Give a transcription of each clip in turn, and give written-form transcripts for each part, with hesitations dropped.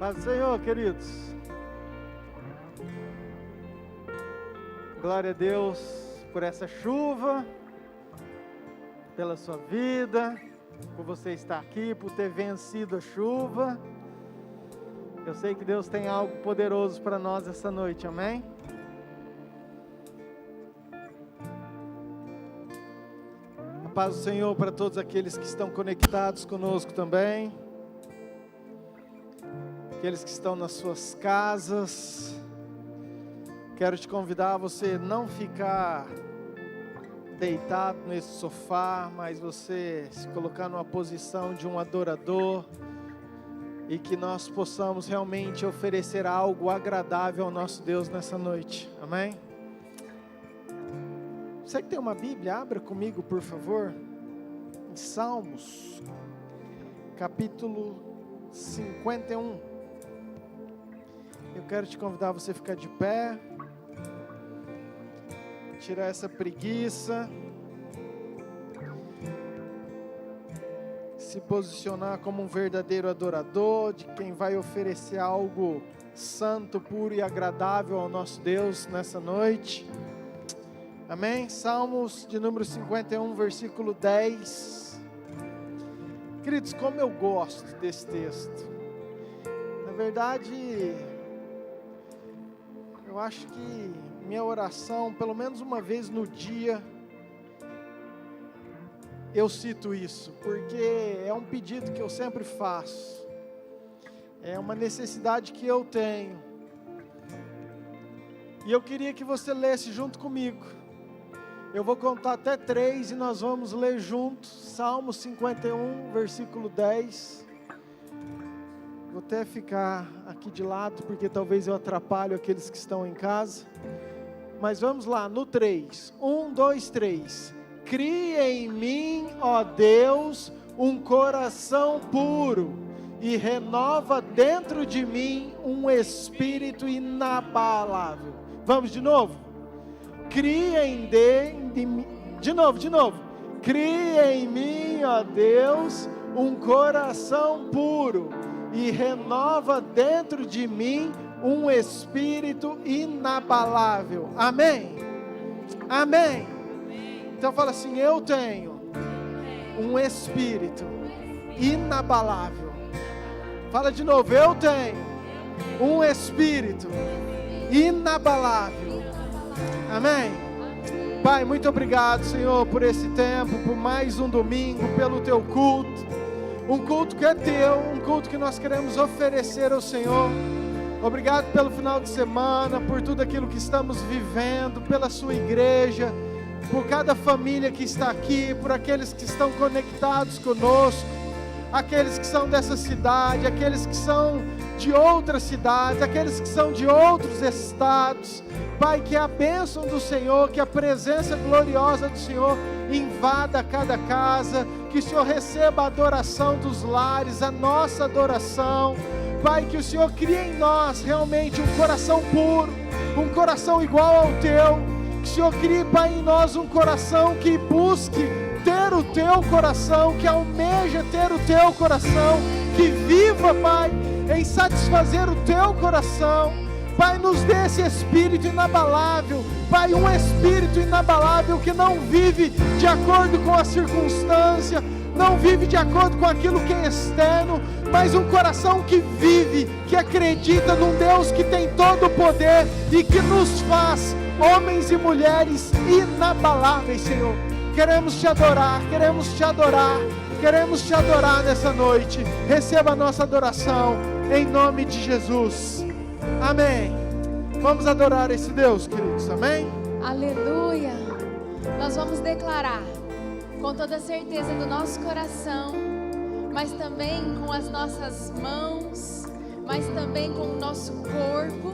Paz do Senhor, queridos. Glória a Deus por essa chuva, pela sua vida, por você estar aqui, por ter vencido a chuva. Eu sei que Deus tem algo poderoso para nós essa noite, amém? A paz do Senhor para todos aqueles que estão conectados conosco também. Aqueles que estão nas suas casas. Quero te convidar a você não ficar deitado nesse sofá, mas você se colocar numa posição de um adorador, e que nós possamos realmente oferecer algo agradável ao nosso Deus nessa noite, amém? Você que tem uma Bíblia, abra comigo por favor, em Salmos, capítulo 51. Eu quero te convidar a você ficar de pé, tirar essa preguiça, se posicionar como um verdadeiro adorador, de quem vai oferecer algo santo, puro e agradável ao nosso Deus nessa noite, amém? Salmos de número 51, versículo 10. Queridos, como eu gosto desse texto. Na verdade, Eu acho que minha oração, pelo menos uma vez no dia, eu cito isso, porque é um pedido que eu sempre faço, é uma necessidade que eu tenho, e eu queria que você lesse junto comigo. Eu vou contar até 3 e nós vamos ler juntos, Salmo 51, versículo 10, vou até ficar aqui de lado, porque talvez eu atrapalhe aqueles que estão em casa, mas vamos lá, no 3, 1, 2, 3, cria em mim, ó Deus, um coração puro, e renova dentro de mim um espírito inabalável. Vamos de novo? Cria em mim, de novo, cria em mim, ó Deus, um coração puro, e renova dentro de mim um espírito inabalável. Amém? Amém. Então fala assim: eu tenho um espírito inabalável. Fala de novo: eu tenho um espírito inabalável. Amém? Pai, muito obrigado, Senhor, por esse tempo, por mais um domingo, pelo teu culto. Um culto que é teu, um culto que nós queremos oferecer ao Senhor. Obrigado pelo final de semana, por tudo aquilo que estamos vivendo, pela sua igreja, por cada família que está aqui, por aqueles que estão conectados conosco, aqueles que são dessa cidade, aqueles que são de outras cidades, aqueles que são de outros estados. Pai, que a bênção do Senhor, que a presença gloriosa do Senhor invada cada casa, que o Senhor receba a adoração dos lares, a nossa adoração. Pai, que o Senhor crie em nós realmente um coração puro, um coração igual ao teu. Que o Senhor crie, Pai, em nós um coração que busque ter o teu coração, que almeja ter o teu coração, que viva, Pai, em satisfazer o teu coração. Pai, nos dê esse espírito inabalável, Pai, um espírito inabalável que não vive de acordo com a circunstância, não vive de acordo com aquilo que é externo, mas um coração que vive, que acredita num Deus que tem todo o poder e que nos faz homens e mulheres inabaláveis, Senhor. Queremos te adorar, queremos te adorar, queremos te adorar nessa noite. Receba a nossa adoração, em nome de Jesus. Amém. Vamos adorar esse Deus, queridos, amém? Aleluia. Nós vamos declarar com toda a certeza do nosso coração, mas também com as nossas mãos, mas também com o nosso corpo.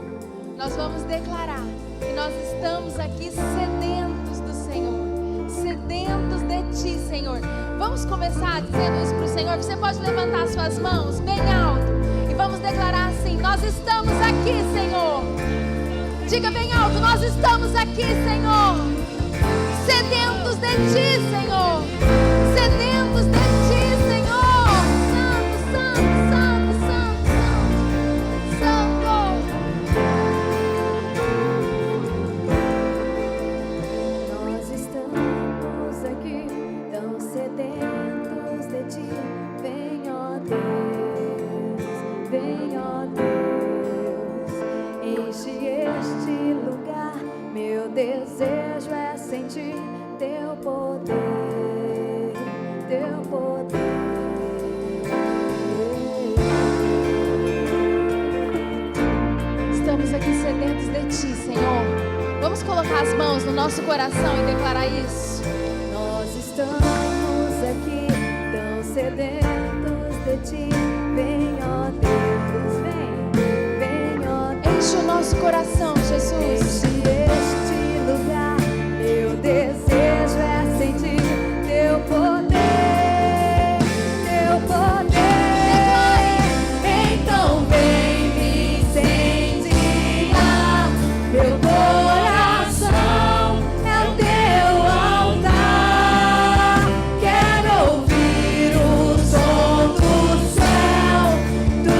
Nós vamos declarar que nós estamos aqui sedentos do Senhor, sedentos de Ti, Senhor. Vamos começar dizendo isso para o Senhor. Você pode levantar suas mãos bem alto e vamos declarar assim: nós estamos aqui, Senhor. Diga bem alto: nós estamos aqui, Senhor, sedentos de Ti, Senhor, sedentos de Ti, Senhor. Santo, santo, santo, santo, santo. Nós estamos aqui tão sedentos de Ti. Vem, ó Deus, vem, ó Deus, enche este lugar. Meu desejo é sentir Teu poder, Teu poder. Estamos aqui sedentos de Ti, Senhor. Vamos colocar as mãos no nosso coração e declarar isso. Nós estamos aqui tão sedentos de Ti. Vem, ó Deus, vem, vem, ó Deus. Enche o nosso coração, Jesus. Enche este lugar. Meu desejo é sentir Teu poder, Teu poder. Então vem me incendiar. Meu coração é o Teu altar. Quero ouvir o som do céu, do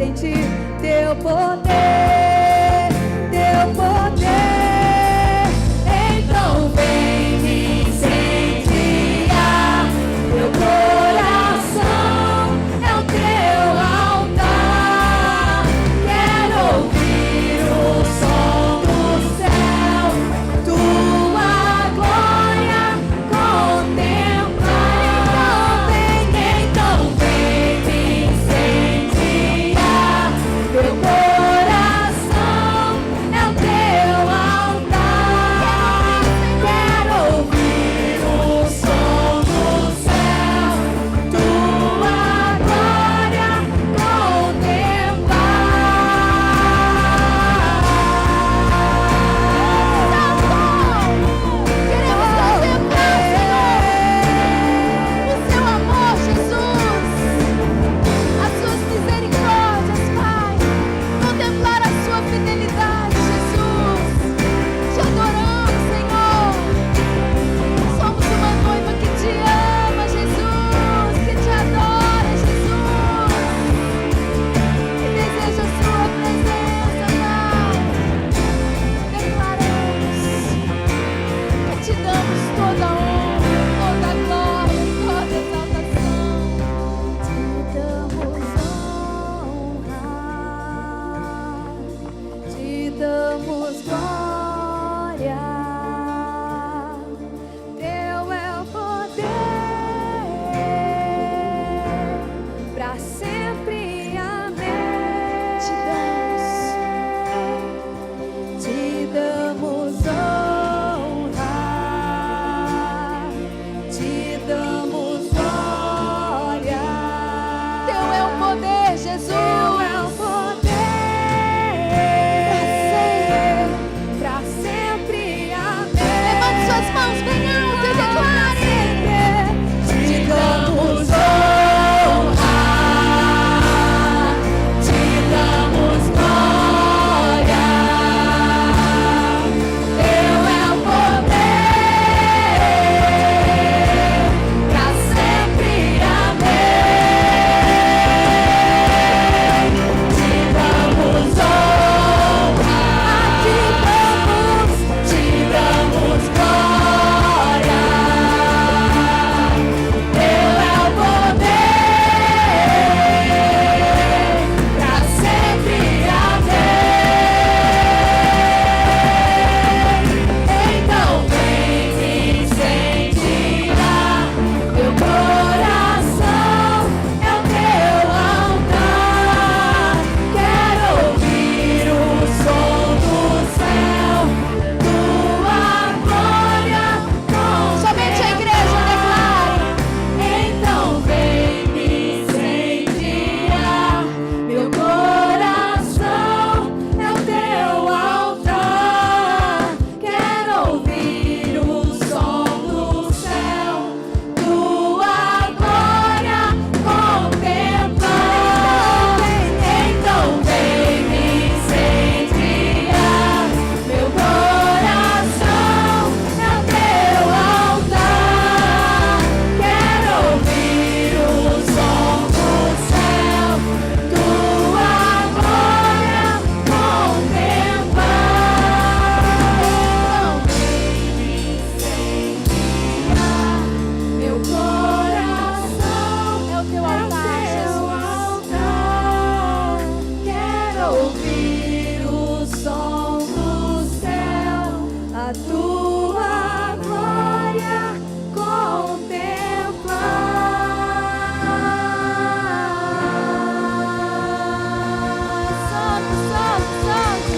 sente teu poder, teu poder. Então vem me incendiar, meu coração é o teu altar. Quero ouvir o som do céu, tua glória contemplar. Então vem me incendiar, meu coração é o teu altar. Quero ouvir o som do céu, tua glória contemplar. Queremos contemplar, Senhor, o seu amor, Jesus, as suas misericórdias, Pai. Contemplar a sua fidelidade, Jesus. Te adoramos, Senhor. Somos uma noiva que te ama, Jesus, que te adora, Jesus, que deseja a sua presença, Pai. Declaramos que te damos toda a honra, toda a glória, toda a exaltação. Te damos honra, te damos glória. Teu é o poder, pra sempre, amém. Te damos honra, te damos glória. Teu é o poder, Jesus. Teu é o poder, pra sempre, amém. Levante suas mãos bem alto e declare. Te damos honra, te damos glória. Teu é o poder, pra sempre, amém. Te damos honra, te damos glória. Teu é o poder, pra sempre, amém. Então vem me incendiar, meu coração é o teu altar. Quero ouvir o som do céu, tua glória contemplar. Somente a igreja declare. Então vem me incendiar, meu coração é o teu altar. Quero ouvir o som do céu, tua glória contemplar. Então vem me incendiar, meu coração é o teu altar. Quero ouvir o som do céu, tua glória contemplar. Então vem me incendiar, meu coração é o teu altar, Jesus. Quero ouvir o som do céu, a tua glória contemplar. Santo, santo, santo.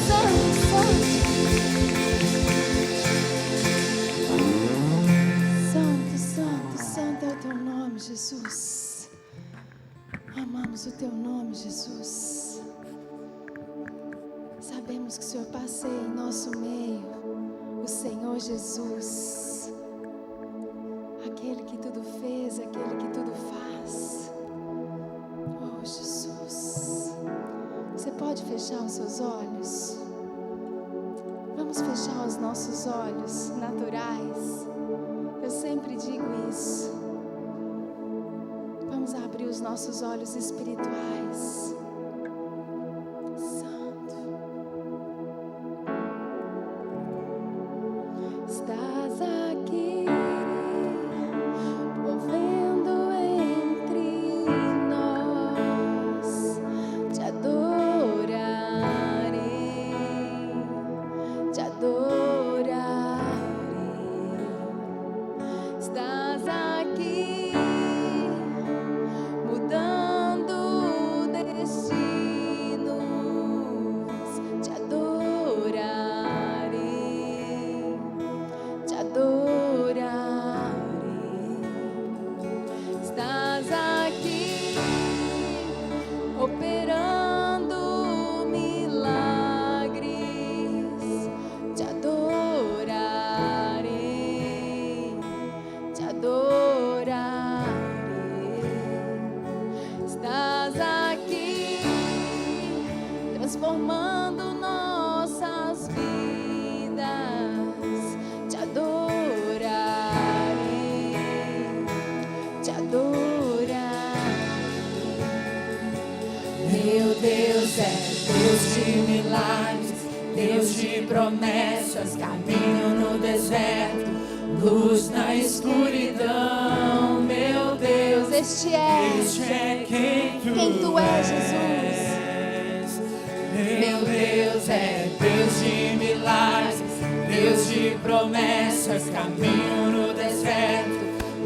Santo, santo. Santo, santo, santo é o teu nome, Jesus. Amamos o teu nome, Jesus. Sabemos que o Senhor passeia em nosso meio, o Senhor Jesus, aquele que tudo fez, aquele que tudo faz. Oh, Jesus. Você pode fechar os seus olhos? Vamos fechar os nossos olhos naturais. Eu sempre digo isso. Vamos abrir os os nossos olhos espirituais. Santo, estás aqui, movendo entre nós. Te adorarei, te adorarei. Estás aqui, mudando destinos. Te adorarei, te adorarei. Estás aqui, operando milagres. Te adorarei, te adorarei. Estás aqui, transformando nossas vidas. Te adorarei, te adorarei. Meu Deus é Deus de milagres, Deus de promessas, caminho no deserto, luz na escuridão. Meu Deus, Este é quem Tu és, Jesus. Meu Deus é Deus de milagres, Deus de promessas, caminho no deserto,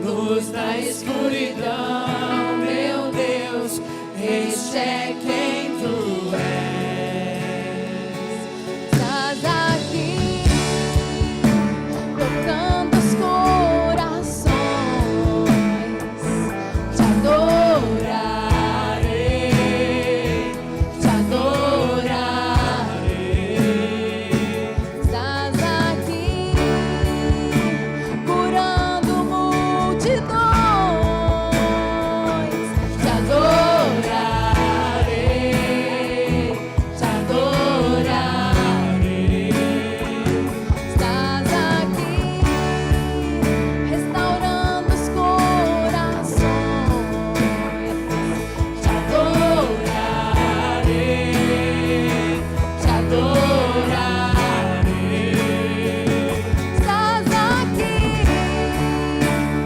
luz na escuridão. Meu Deus, este é quem Tu és. Estás aqui, tocando os corações. Te adorarei, te adorarei. Estás aqui, curando multidões. Te adorarei, te adorarei. Estás aqui, restaurando os corações. Te adorarei, te adorarei. Estás aqui,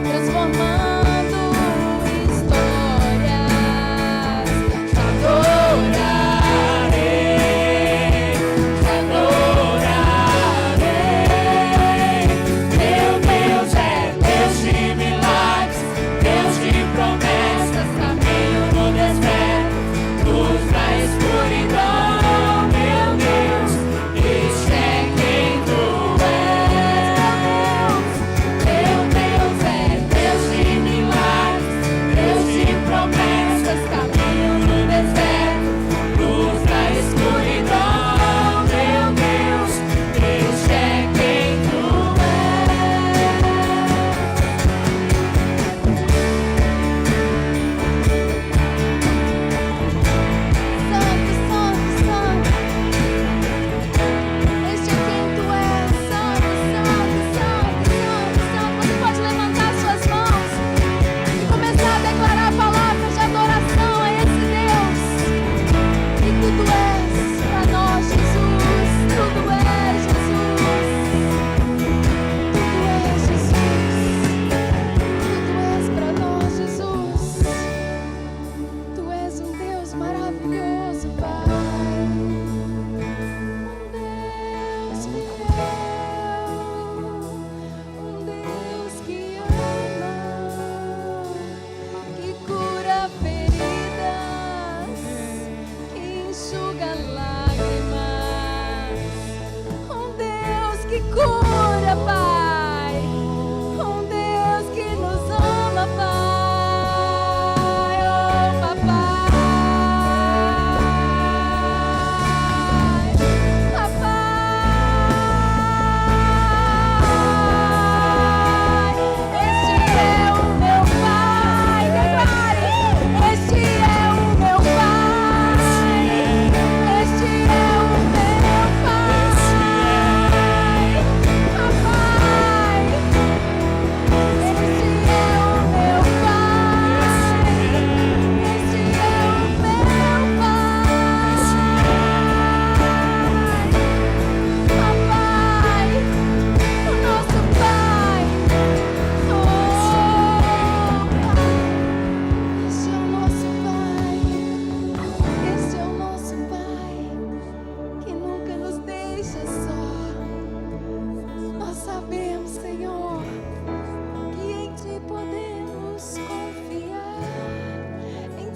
transformando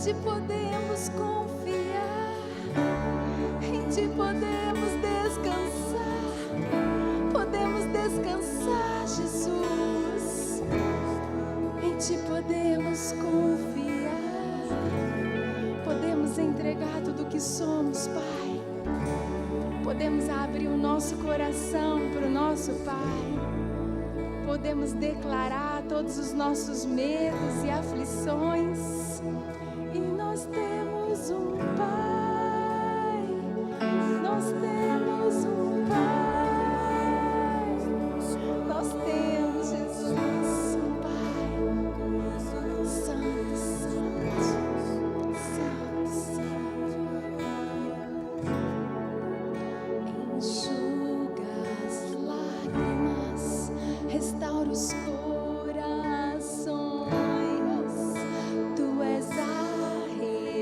Ti podemos confiar, em Ti podemos descansar. Podemos descansar, Jesus. Em Ti podemos confiar. Podemos entregar tudo que somos, Pai. Podemos abrir o nosso coração para o nosso Pai. Podemos declarar todos os nossos medos e aflições. E nós temos um Pai. Nós temos um Pai. Nós temos, Jesus, um Pai. Santo, Santo, Santo, Santo. Enxuga as lágrimas, restaura os corações. Tu és a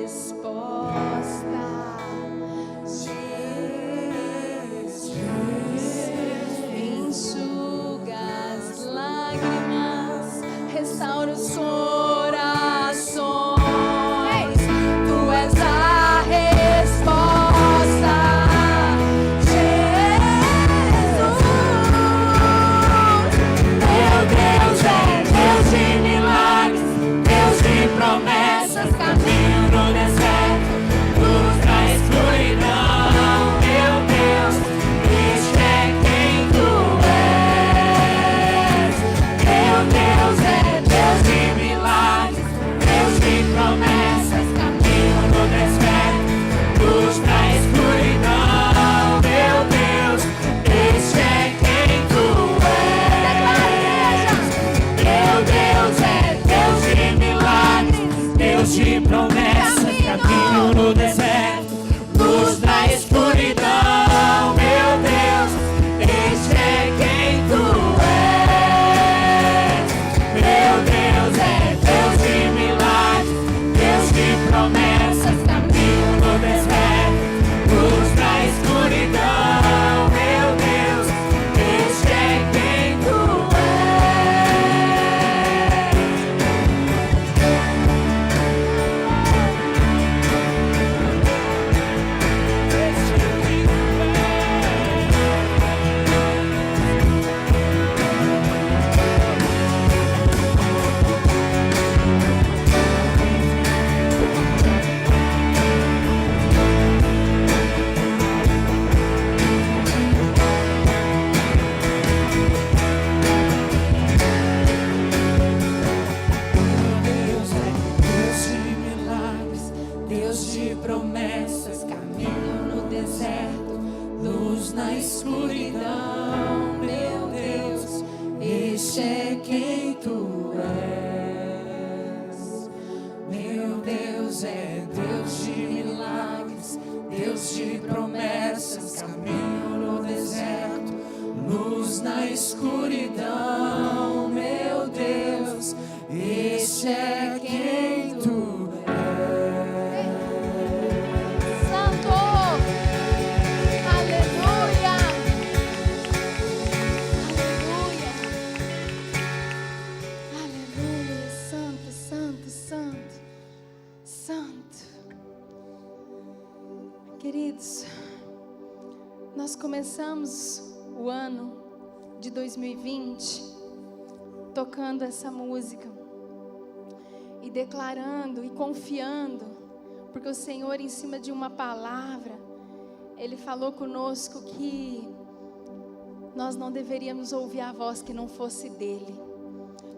resposta, Jesus. Enxuga as lágrimas, restaura os corações. Tu és a resposta, Jesus. Meu Deus é Deus de milagres, Deus de promessas, caminho no deserto, luz na escuridão. Meu Deus, este é quem Tu és. Meu Deus é Deus de milagres, Deus de promessas, caminho no deserto, luz na escuridão. Meu Deus, este é quem Tu és. Meu Deus é Deus de milagres, Deus de promessas, caminho no deserto, luz na escuridão. Meu Deus, este é quem Tu és. Meu Deus é Deus de milagres, Deus de promessas, caminho no deserto, luz na escuridão. Meu Deus, este é quem Tu Deus é Deus de milagres, Deus de promessas, caminho no deserto, luz na escuridão. Meu Deus, este é quem Tu és. Meu Deus é Deus de milagres, Deus de promessas, caminho no deserto, luz na escuridão. Meu Deus, este é quem Tu és. Santo, aleluia, aleluia, aleluia. Santo, Santo, Santo, Santo. Queridos, nós começamos o ano de 2020 tocando essa música e declarando e confiando, porque o Senhor, em cima de uma palavra, Ele falou conosco que nós não deveríamos ouvir a voz que não fosse dEle.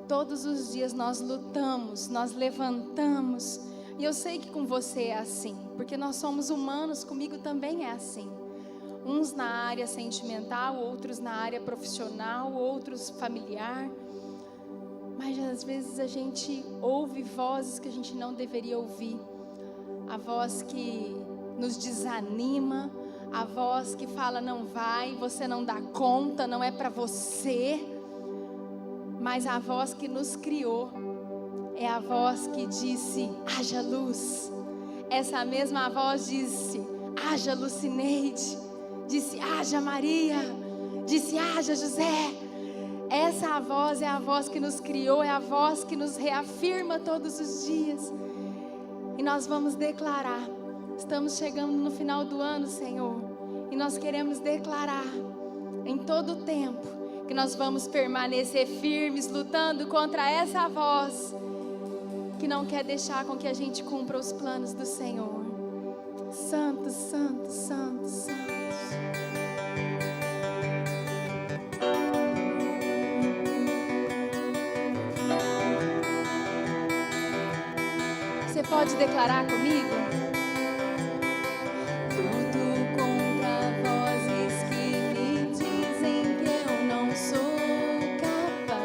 Todos os dias nós lutamos, nós levantamos, e eu sei que com você é assim, porque nós somos humanos, comigo também é assim. Uns na área sentimental, outros na área profissional, outros familiar. Mas às vezes a gente ouve vozes que a gente não deveria ouvir. A voz que nos desanima, a voz que fala não vai, você não dá conta, não é para você. Mas a voz que nos criou é a voz que disse, haja luz. Essa mesma voz disse, haja Lucineide, disse, haja Maria, disse, haja José. Essa voz é a voz que nos criou, é a voz que nos reafirma todos os dias. E E nós vamos declarar. Estamos chegando no final do ano, Senhor. E nós queremos declarar em todo o tempo que nós vamos permanecer firmes, lutando contra essa voz que não quer deixar com que a gente cumpra os planos do Senhor. Santos, santos, santos, santos. Você pode declarar comigo? Tudo contra vozes que me dizem que eu não sou capaz,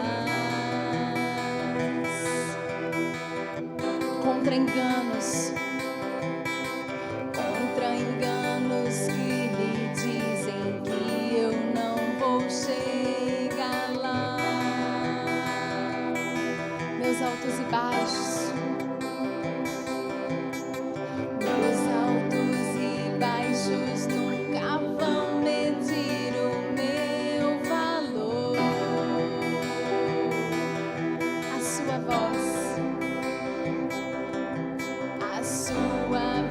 contra enganos que me dizem que eu não vou chegar lá. Meus altos e baixos, nunca vão medir o meu valor. A sua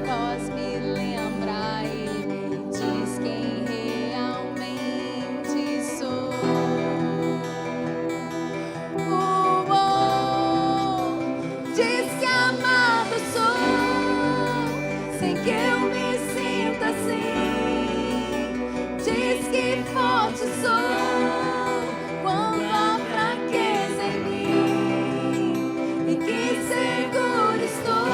voz me lembra e me diz quem realmente sou. Diz que amado sou, sem que eu me sinta assim. Diz que forte sou quando há fraqueza em mim, e que seguro estou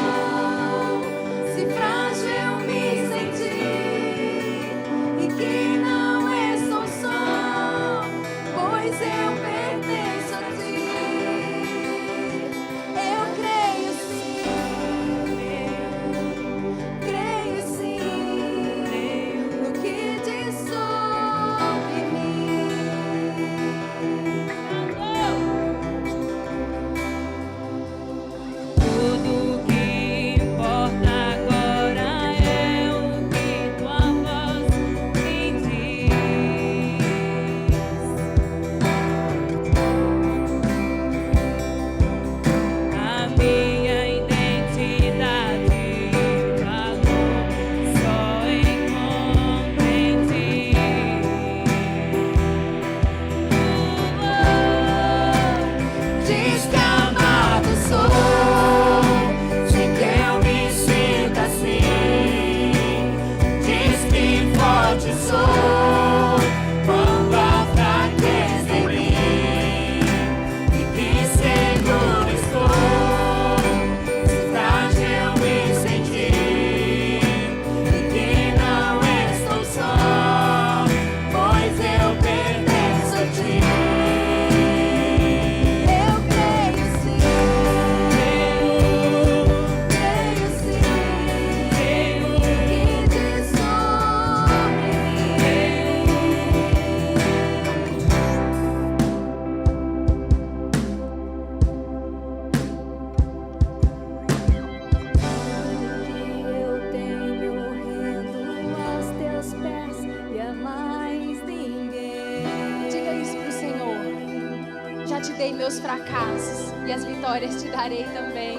se frágil me sentir, e que não estou só, pois eu pertenço a ti. Eu creio sim, no que diz sobre mim. Tudo que importa agora é o que tua voz me diz. A minha identidade e valor só encontro em ti. Diz que amado sou, sem que eu me sinta assim. Diz que forte sou quando há fraqueza em mim, e que seguro estou se frágil me sentir, e que não estou só, pois eu pertenço a ti. Eu creio sim, no que diz sobre eu tenho rendo aos teus pés e a mais ninguém. Diga isso pro Senhor. Já te dei meus fracassos e as vitórias te darei também.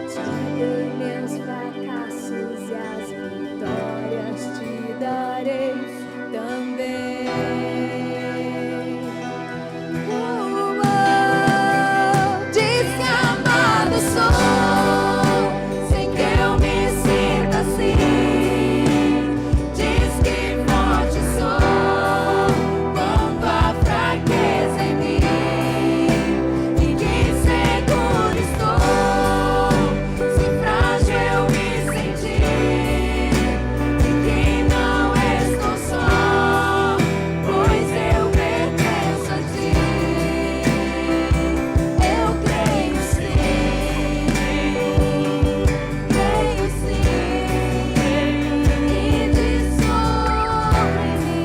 Te dei meus fracassos e as vitórias te darei também. Diz que amado sou, sem que eu me sinta assim. Diz que forte sou quando há fraqueza em mim, e que seguro estou se frágil me sentir, e que não estou só, pois eu pertenço a ti. Eu creio sim, no que diz sobre mim.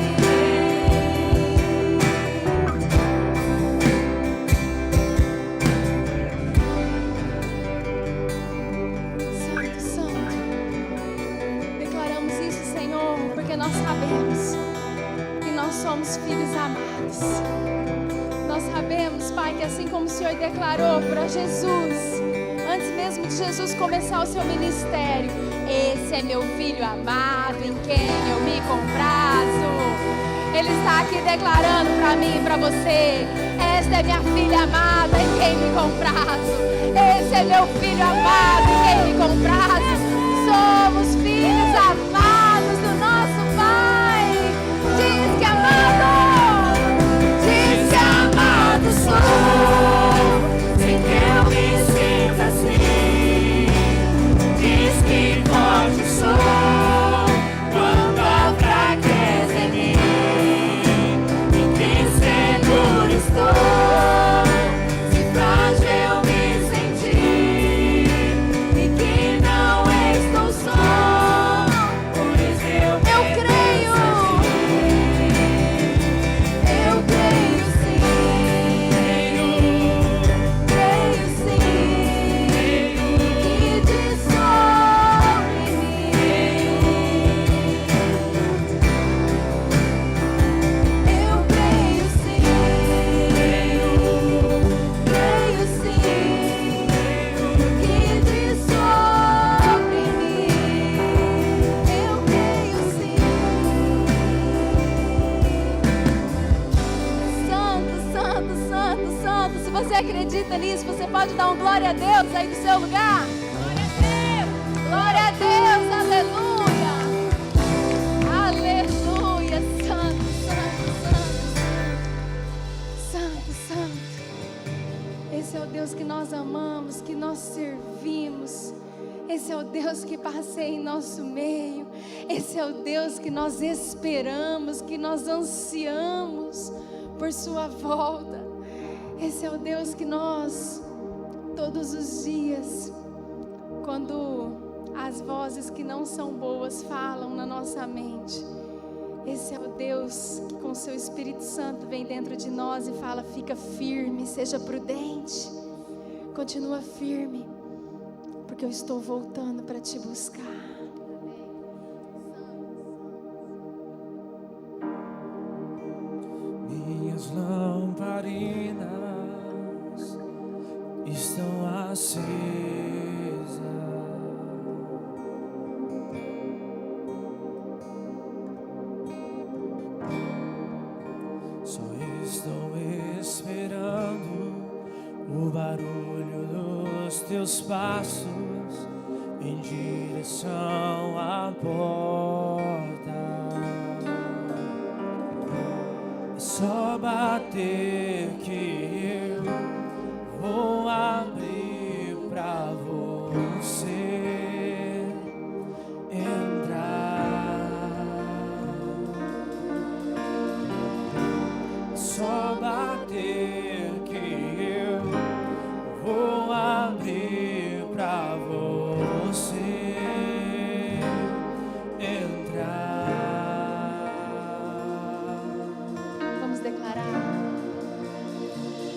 Santo, Santo, declaramos isso, Senhor, porque nós sabemos que nós somos filhos amados. Nós sabemos, Pai, que assim como o Senhor declarou para Jesus, antes antes mesmo de Jesus começar o seu ministério: esse é meu filho amado, em quem eu me comprazo. Ele está aqui declarando para mim e para você: esta é minha filha amada, em quem me comprazo. Esse é meu filho amado, em quem me comprazo. Somos filhos amados do nosso Pai. Diz que amado, diz que amado sou, sem que eu me sinta assim. Diz que forte sou quando a fraqueza em mim, e que seguro estou, se frágil me sentir, e que não estou só, por isso eu creio sim, creio sim, que dissolve em mim. Eu creio sim, que dissolve em mim. Eu creio sim. Santo, santo, santo, santo. Se você acredita nisso, você pode dar um glória a Deus aí do seu lugar. Glória a Deus, aleluia. Aleluia, santo, santo, santo, santo, santo. Esse é o Deus que nós amamos, que nós servimos. Esse é o Deus que passeia em nosso meio. Esse é o Deus que nós esperamos, que nós ansiamos por sua volta. Esse é o Deus que nós, todos os dias, quando as vozes que não são boas falam na nossa mente, esse é o Deus que com seu Espírito Santo vem dentro de nós e fala: fica firme, seja prudente, continua firme, porque eu estou voltando para te buscar. Minhas lamparinas estão acesas, só estou esperando o barulho dos teus passos em direção à porta. É só bater que eu vou abrir pra você entrar. É só bater que eu vou abrir pra você entrar. Vamos declarar.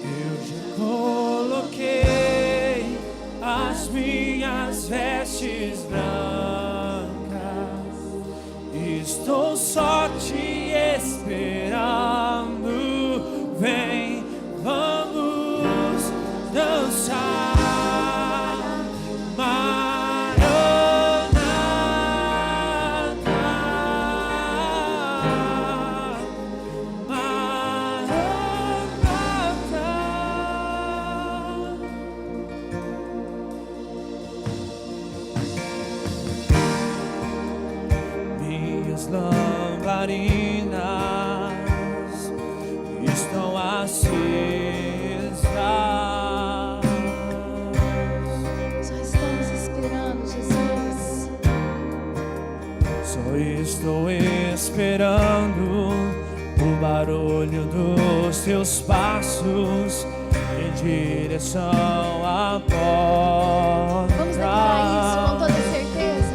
Eu já coloquei as minhas vestes brancas, estou só te esperando. Vem, vamos dançar, Maranata, Maranata. Minhas lamparinas estão acesas, Só estamos esperando, Jesus. só estou esperando o barulho dos teus passos em direção à porta. Vamos declarar isso com toda certeza.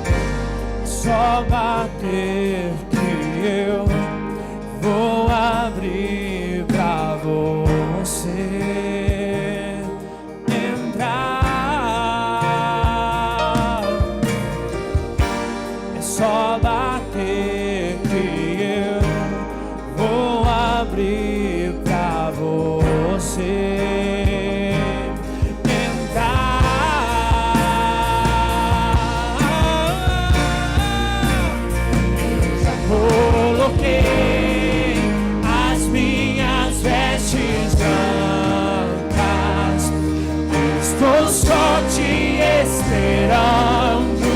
Só bater que eu vou abrir pra você entrar. É só bater que eu vou abrir pra você entrar. te esperando,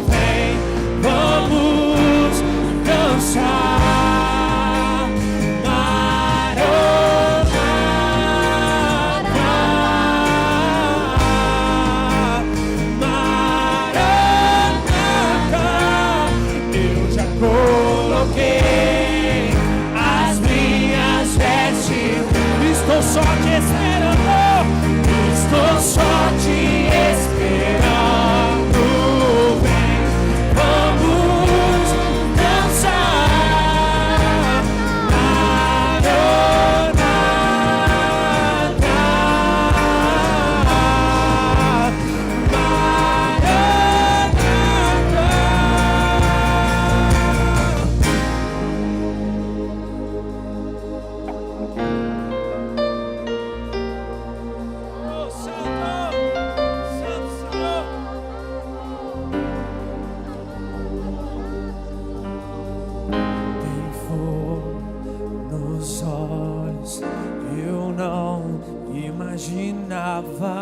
vem, vamos dançar. Maranata, Maranata, eu já coloquei as minhas vestes, estou só te esperando, estou só te esperando, vem, vamos dançar. Maranata, Oh, Santo, Santo Senhor. Tem fogo nos olhos, eu não imaginava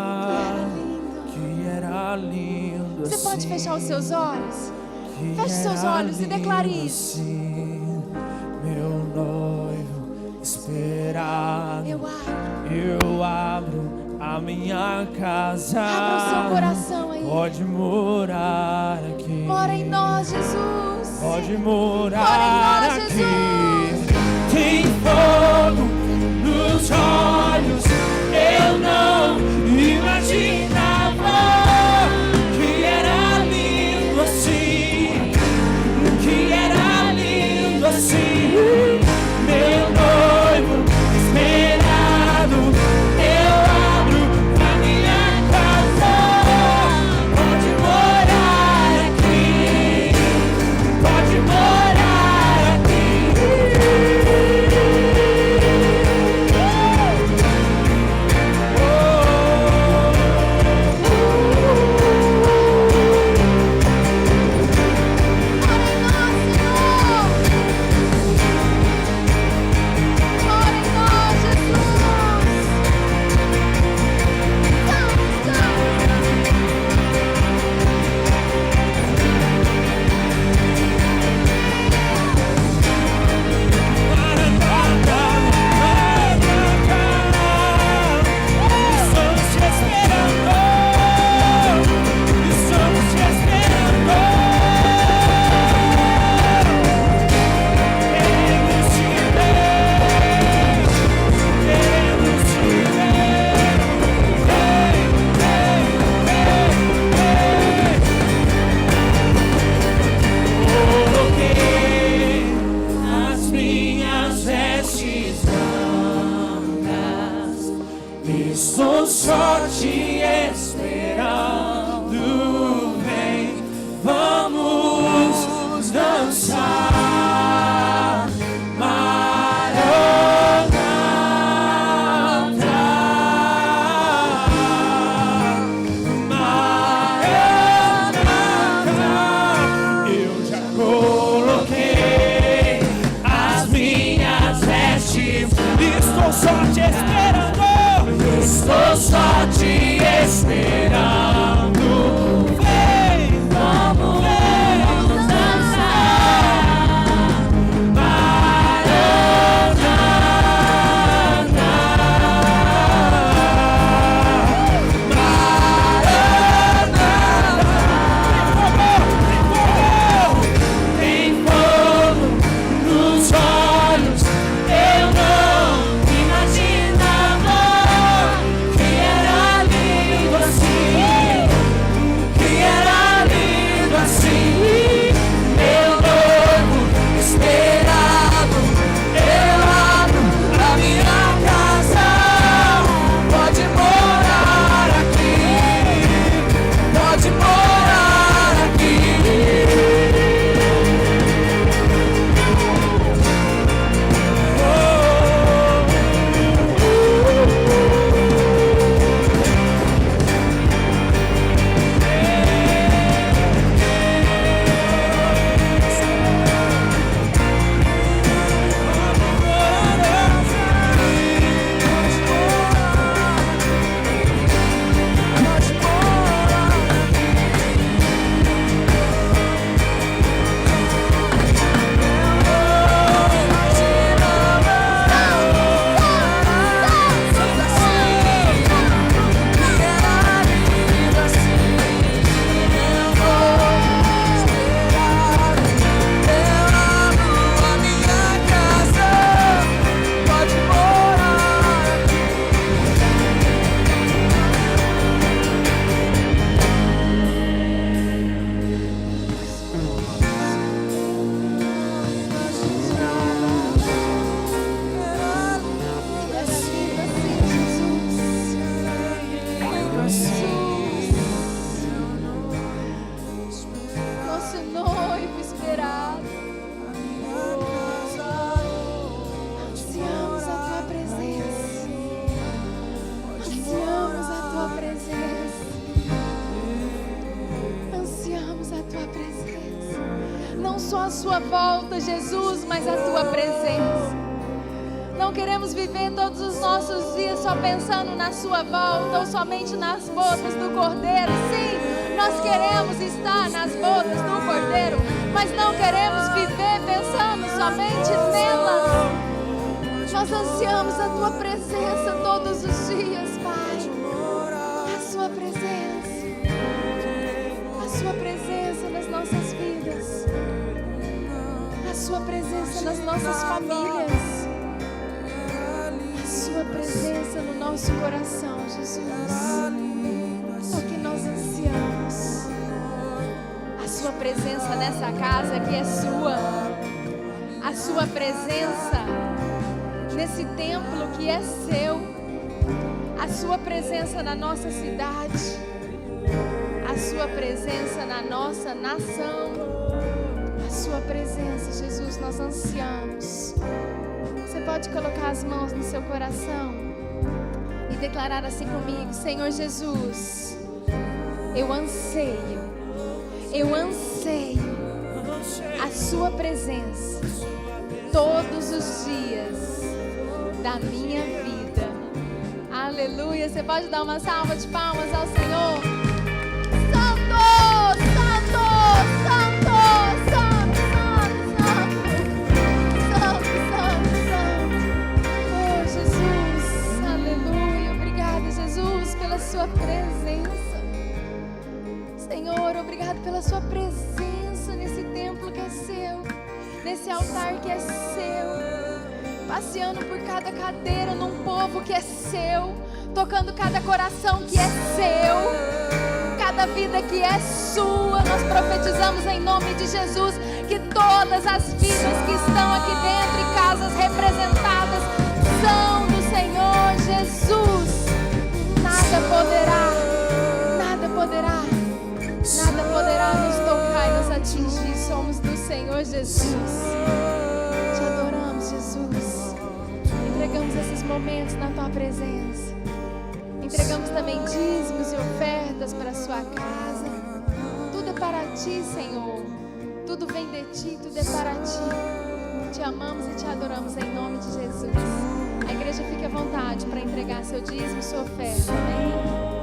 que era lindo Você assim. pode fechar os seus olhos? Que Feche seus era olhos e declare lindo isso. assim, meu noivo esperado. Eu abro. Eu abro a minha casa. Abra o seu coração aí. Pode morar aqui. Mora em nós, Jesus. Pode morar Mora em nós, aqui. Jesus. Tem fogo nos olhos. Eu não imaginava que era lindo assim. Que era lindo assim. Meu noivo esperado. Eu abro a minha casa. Pode morar aqui. Pode morar aqui. Oh, não só a sua volta, Jesus, mas a tua presença. Não queremos viver todos os nossos dias só pensando na sua volta ou somente nas bodas do Cordeiro. Sim, nós queremos estar nas bodas do Cordeiro, mas não queremos viver pensando somente nelas. Nós ansiamos a tua presença todos os dias, Pai. A sua presença. A sua presença nas nossas vidas. A sua presença nas nossas famílias. A sua presença no nosso coração, Jesus. É o que nós ansiamos. A sua presença nessa casa que é sua. A sua presença nesse templo que é seu. A sua presença na nossa cidade. A sua presença na nossa nação. A sua presença, Jesus, nós ansiamos. Você pode colocar as mãos no seu coração e declarar assim comigo: Senhor Jesus, eu anseio a sua presença todos os dias da minha vida. Aleluia. Você pode dar uma salva de palmas ao Senhor? Santo, Santo, Santo, Santo, Santo, Santo, Santo. Oh, Jesus, aleluia. Obrigada, Jesus, pela sua presença. Senhor, obrigado pela sua presença nesse templo que é seu, nesse altar que é seu, passeando por cada cadeira num povo que é seu, tocando cada coração que é seu, cada vida que é sua. Nós profetizamos em nome de Jesus que todas as vidas que estão aqui dentro e casas representadas são do Senhor Jesus. Nada poderá nos tocar e nos atingir. Somos do Senhor Jesus. Te adoramos, Jesus. Entregamos esses momentos na tua presença. Entregamos também dízimos e ofertas para a sua casa. Tudo é para ti, Senhor. Tudo vem de ti, tudo é para ti. Te amamos e te adoramos em nome de Jesus. A igreja fique à vontade para entregar seu dízimo e sua oferta. Amém?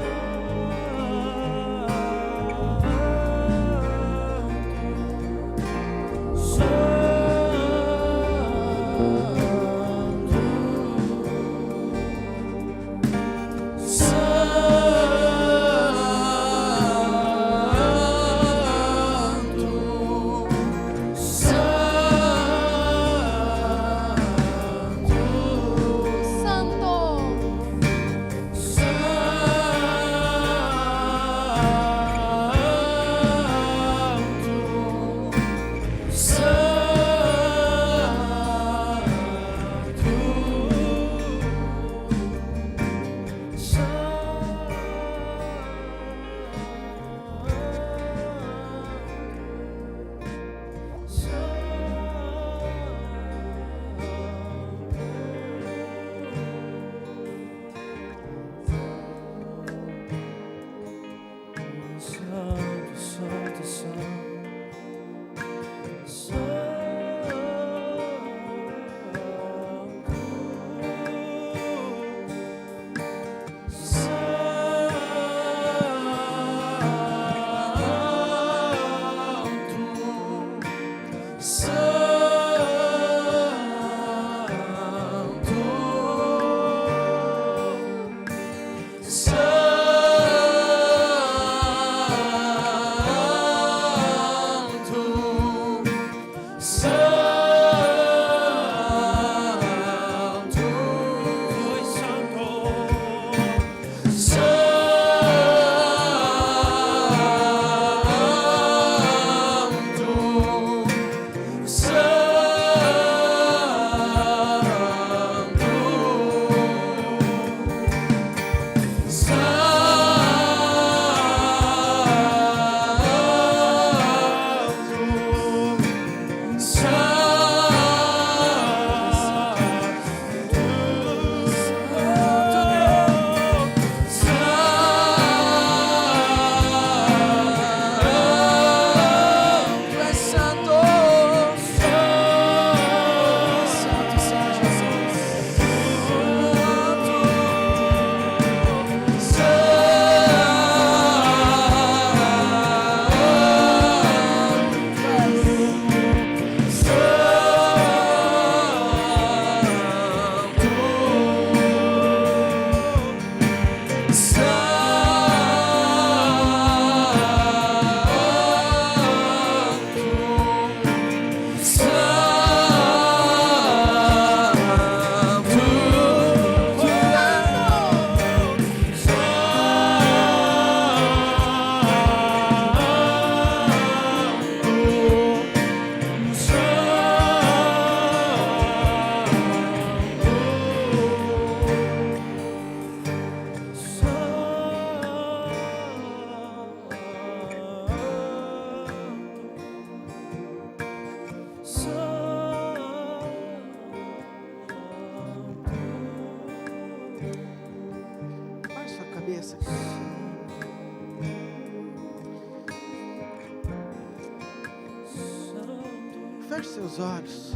Feche seus olhos.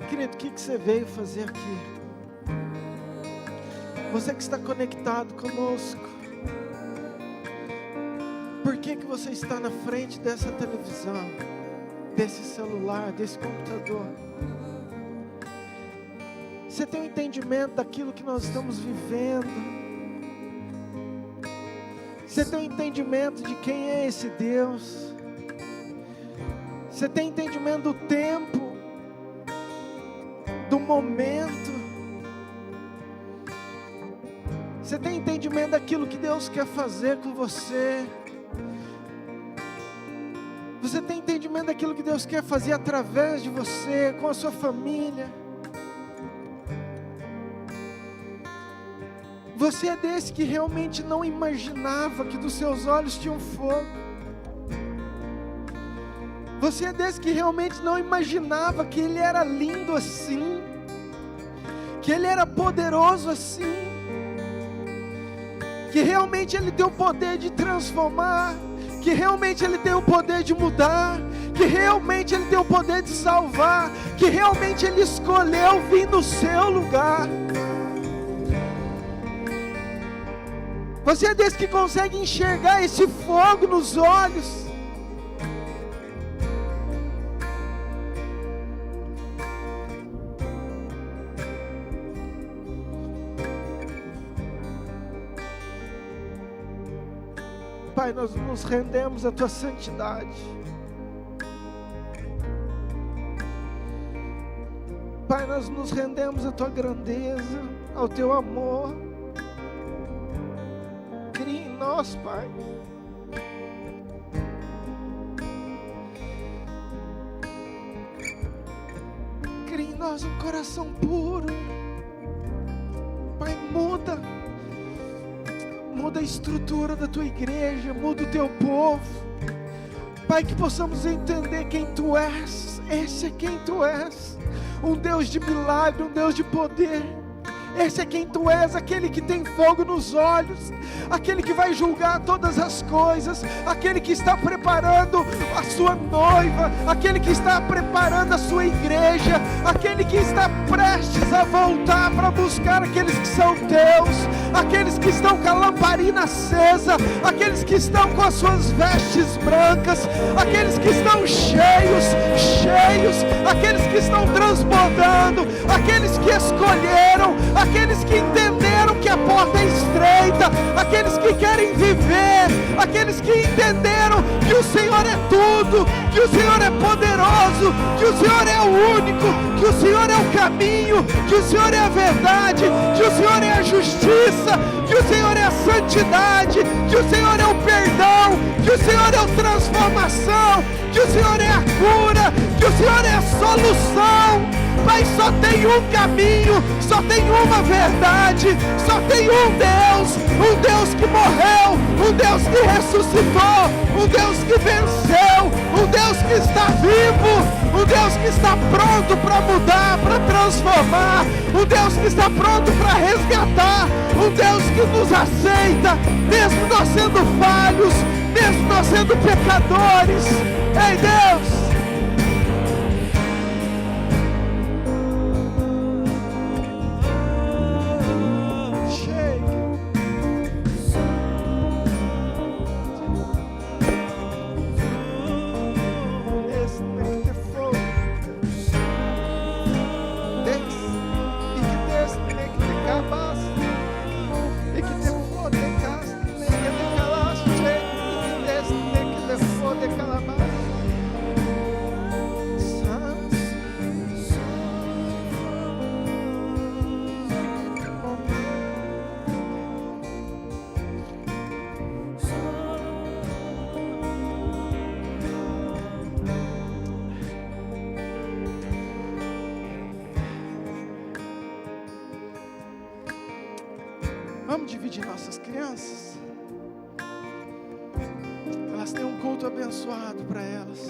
Querido, o que você veio fazer aqui? Você que está conectado conosco, por que você está na frente dessa televisão, desse celular, desse computador? Você tem um entendimento daquilo que nós estamos vivendo? Você tem um entendimento de quem é esse Deus? Você tem entendimento do tempo, do momento? Você tem entendimento daquilo que Deus quer fazer com você? Você tem entendimento daquilo que Deus quer fazer através de você, com a sua família? Você é desse que realmente não imaginava que dos seus olhos tinha um fogo? Você é desse que realmente não imaginava que Ele era lindo assim? Que Ele era poderoso assim? Que realmente Ele tem o poder de transformar? Que realmente Ele tem o poder de mudar? Que realmente Ele tem o poder de salvar? Que realmente Ele escolheu vir no seu lugar? Você é desse que consegue enxergar esse fogo nos olhos? Pai, nós nos rendemos à Tua santidade. Pai, nós nos rendemos à Tua grandeza, ao Teu amor. Cria em nós, Pai. Cria em nós um coração puro. Pai, muda a estrutura da Tua igreja, muda o Teu povo. Pai, que possamos entender quem Tu és. Esse é quem Tu és, um Deus de milagre, um Deus de poder. Esse é quem Tu és, aquele que tem fogo nos olhos, aquele que vai julgar todas as coisas, aquele que está preparando a sua noiva, aquele que está preparando a sua igreja, aquele que está prestes a voltar para buscar aqueles que são teus, aqueles que estão com a lamparina acesa, aqueles que estão com as suas vestes brancas, aqueles que estão cheios, aqueles que estão transbordando, aqueles que escolheram, aqueles que entenderam que a porta é estreita, aqueles que querem viver, aqueles que entenderam que o Senhor é tudo, que o Senhor é poderoso, que o Senhor é o único, que o Senhor é o caminho, que o Senhor é a verdade, que o Senhor é a justiça, que o Senhor é a santidade, que o Senhor é o perdão, que o Senhor é a transformação, que o Senhor é a cura, que o Senhor é a solução. Pai, só tem um caminho, só tem uma verdade, só tem um Deus que morreu, um Deus que ressuscitou, um Deus que venceu, um Deus que está vivo, um Deus que está pronto para mudar, para transformar, um Deus que está pronto para resgatar, um Deus que nos aceita, mesmo nós sendo falhos, mesmo nós sendo pecadores. Ei, Deus! Vamos dividir nossas crianças. Elas têm um culto abençoado para elas.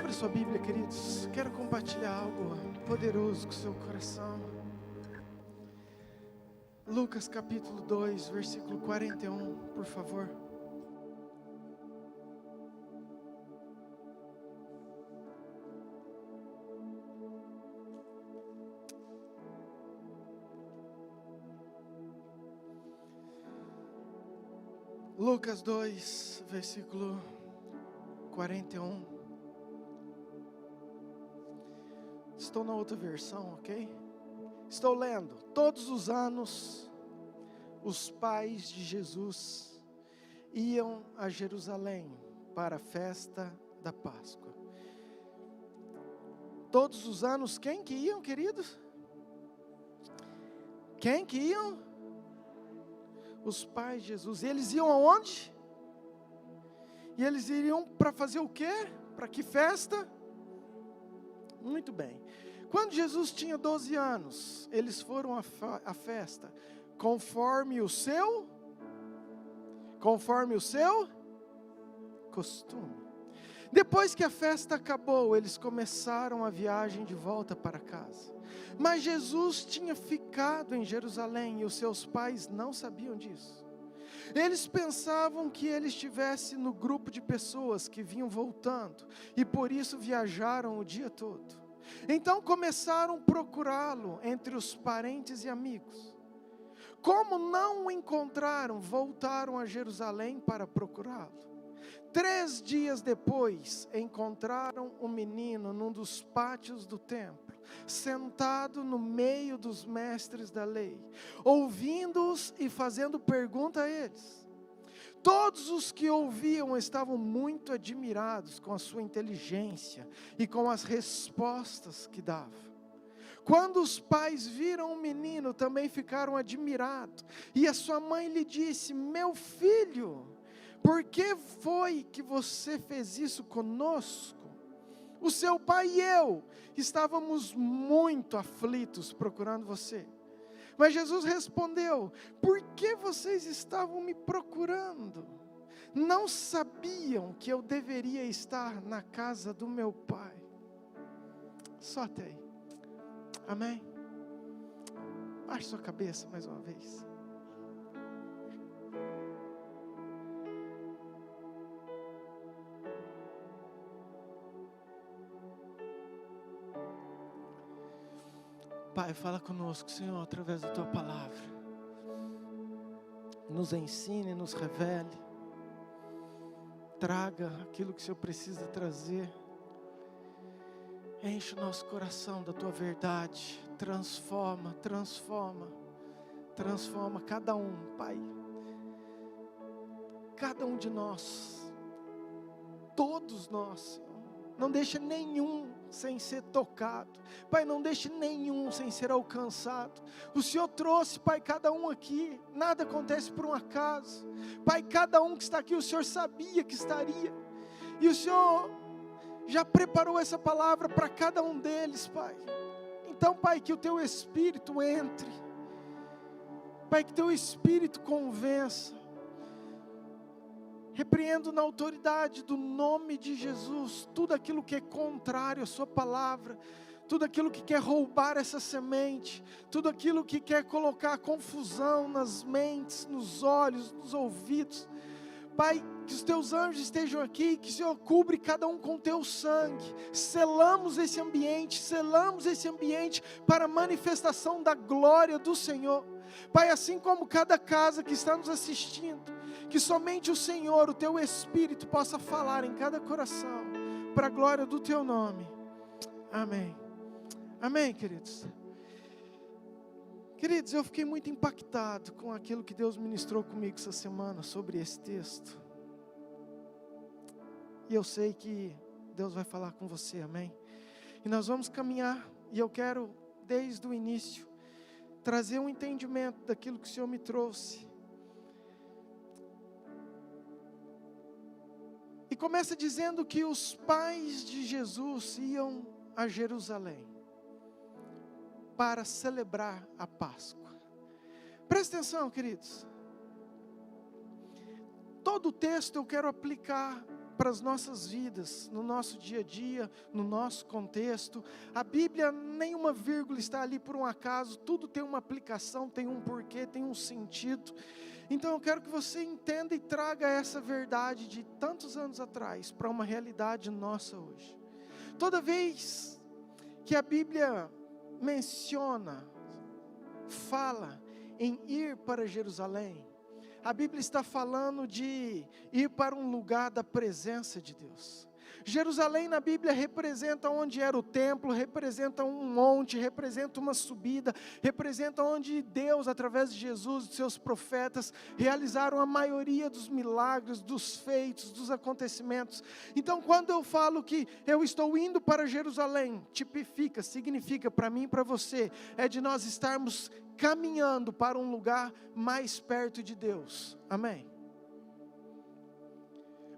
Abre sua Bíblia, queridos. Quero compartilhar algo poderoso com o seu coração. Lucas capítulo 2, versículo 41, por favor. Lucas 2, versículo 41. Estou na outra versão, ok? Estou lendo. Todos os anos, os pais de Jesus iam a Jerusalém para a festa da Páscoa. Todos os anos, quem que iam, queridos? Quem que iam? Os pais de Jesus. Eles iam aonde? E eles iriam para fazer o quê? Para que festa? Muito bem. Quando Jesus tinha 12 anos, eles foram à festa, conforme o seu costume. Depois que a festa acabou, eles começaram a viagem de volta para casa. Mas Jesus tinha ficado em Jerusalém e os seus pais não sabiam disso. Eles pensavam que ele estivesse no grupo de pessoas que vinham voltando e por isso viajaram o dia todo. Então começaram a procurá-lo entre os parentes e amigos. Como não o encontraram, voltaram a Jerusalém para procurá-lo. 3 dias depois, encontraram o menino num dos pátios do templo, sentado no meio dos mestres da lei, ouvindo-os e fazendo pergunta a eles. Todos os que ouviam estavam muito admirados com a sua inteligência e com as respostas que dava. Quando os pais viram o menino, também ficaram admirados. E a sua mãe lhe disse: meu filho, por que foi que você fez isso conosco? O seu pai e eu estávamos muito aflitos procurando você. Mas Jesus respondeu: por que vocês estavam me procurando? Não sabiam que eu deveria estar na casa do meu pai? Só até aí. Amém? Baixe sua cabeça mais uma vez. Pai, fala conosco, Senhor, através da Tua Palavra. Nos ensine, nos revele. Traga aquilo que o Senhor precisa trazer. Enche o nosso coração da Tua verdade. Transforma cada um, Pai. Cada um de nós. Todos nós, Senhor. Não deixa nenhum sem ser tocado. Pai, não deixe nenhum sem ser alcançado. O Senhor trouxe, Pai, cada um aqui. Nada acontece por um acaso. Pai, cada um que está aqui, o Senhor sabia que estaria. E o Senhor já preparou essa palavra para cada um deles, Pai. Então, Pai, que o Teu Espírito entre. Pai, que Teu Espírito convença. Repreendo na autoridade do nome de Jesus tudo aquilo que é contrário à Sua palavra, tudo aquilo que quer roubar essa semente, tudo aquilo que quer colocar confusão nas mentes, nos olhos, nos ouvidos. Pai, que os Teus anjos estejam aqui, que o Senhor cubra cada um com Teu sangue. Selamos esse ambiente para a manifestação da glória do Senhor. Pai, assim como cada casa que está nos assistindo, que somente o Senhor, o Teu Espírito, possa falar em cada coração, para a glória do Teu nome. Amém. Amém, queridos. Queridos, eu fiquei muito impactado com aquilo que Deus ministrou comigo essa semana sobre esse texto. E eu sei que Deus vai falar com você, amém? E nós vamos caminhar, e eu quero, desde o início, trazer um entendimento daquilo que o Senhor me trouxe. E começa dizendo que os pais de Jesus iam a Jerusalém para celebrar a Páscoa. Presta atenção, queridos. Todo o texto eu quero aplicar para as nossas vidas, no nosso dia a dia, no nosso contexto. A Bíblia, nenhuma vírgula está ali por um acaso, tudo tem uma aplicação, tem um porquê, tem um sentido. Então eu quero que você entenda e traga essa verdade de tantos anos atrás para uma realidade nossa hoje. Toda vez que a Bíblia menciona, fala em ir para Jerusalém, a Bíblia está falando de ir para um lugar da presença de Deus. Jerusalém na Bíblia representa onde era o templo, representa um monte, representa uma subida, representa onde Deus, através de Jesus e de seus profetas, realizaram a maioria dos milagres, dos feitos, dos acontecimentos. Então, quando eu falo que eu estou indo para Jerusalém, tipifica, significa para mim e para você, é de nós estarmos caminhando para um lugar mais perto de Deus. Amém?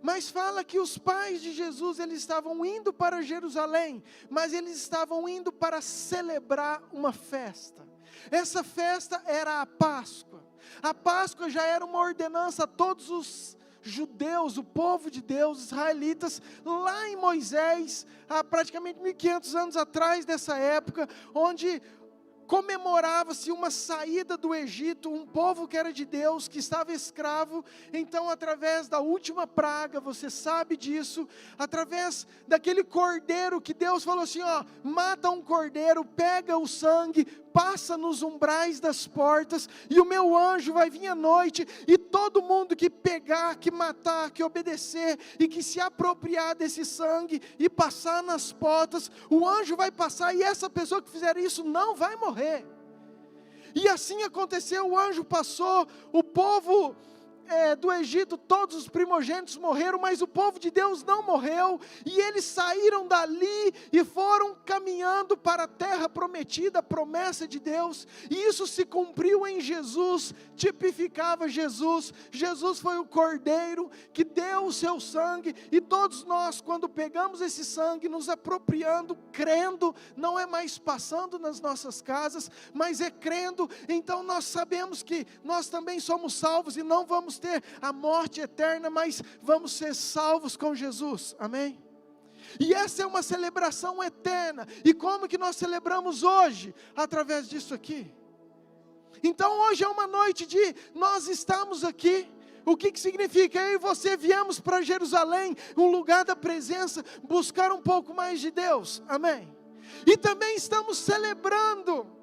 Mas fala que os pais de Jesus, eles estavam indo para Jerusalém, mas eles estavam indo para celebrar uma festa. Essa festa era a Páscoa. A Páscoa já era uma ordenança a todos os judeus, o povo de Deus, israelitas, lá em Moisés, há praticamente 1500 anos atrás dessa época, onde comemorava-se uma saída do Egito, um povo que era de Deus, que estava escravo. Então, através da última praga, você sabe disso, através daquele cordeiro que Deus falou assim, mata um cordeiro, pega o sangue, passa nos umbrais das portas, e o meu anjo vai vir à noite, e todo mundo que pegar, que matar, que obedecer, e que se apropriar desse sangue, e passar nas portas, o anjo vai passar, e essa pessoa que fizer isso não vai morrer. E assim aconteceu, o anjo passou, o povo do Egito, todos os primogênitos morreram, mas o povo de Deus não morreu, e eles saíram dali, e foram caminhando para a terra prometida, a promessa de Deus, e isso se cumpriu em Jesus, tipificava Jesus. Jesus foi o cordeiro, que deu o seu sangue, e todos nós, quando pegamos esse sangue, nos apropriando, crendo, não é mais passando nas nossas casas, mas é crendo, então nós sabemos que nós também somos salvos, e não vamos ter a morte eterna, mas vamos ser salvos com Jesus, amém? E essa é uma celebração eterna, e como que nós celebramos hoje? Através disso aqui. Então hoje é uma noite de nós estamos aqui. O que significa? Eu e você viemos para Jerusalém, um lugar da presença, buscar um pouco mais de Deus, amém? E também estamos celebrando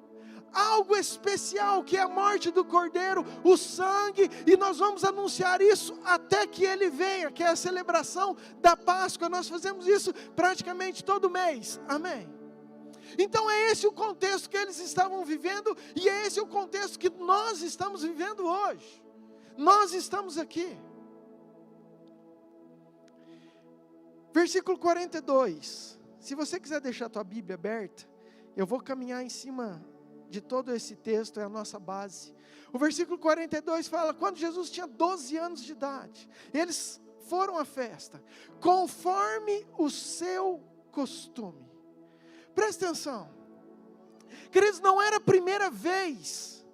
algo especial, que é a morte do Cordeiro, o sangue, e nós vamos anunciar isso até que Ele venha, que é a celebração da Páscoa. Nós fazemos isso praticamente todo mês, amém? Então é esse o contexto que eles estavam vivendo, e é esse o contexto que nós estamos vivendo hoje. Nós estamos aqui. Versículo 42, se você quiser deixar a tua Bíblia aberta, eu vou caminhar em cima de todo esse texto, é a nossa base. O versículo 42 fala, quando Jesus tinha 12 anos de idade, eles foram à festa, conforme o seu costume. Presta atenção, queridos, não era a primeira vez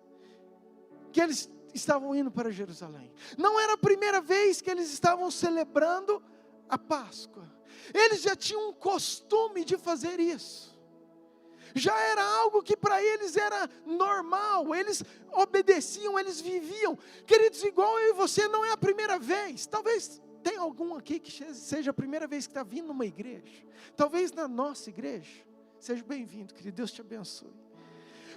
que eles estavam indo para Jerusalém, não era a primeira vez que eles estavam celebrando a Páscoa, eles já tinham um costume de fazer isso. Já era algo que para eles era normal, eles obedeciam, eles viviam. Queridos, igual eu e você, não é a primeira vez. Talvez tenha algum aqui que seja a primeira vez que está vindo numa igreja. Talvez na nossa igreja. Seja bem-vindo, querido, Deus te abençoe.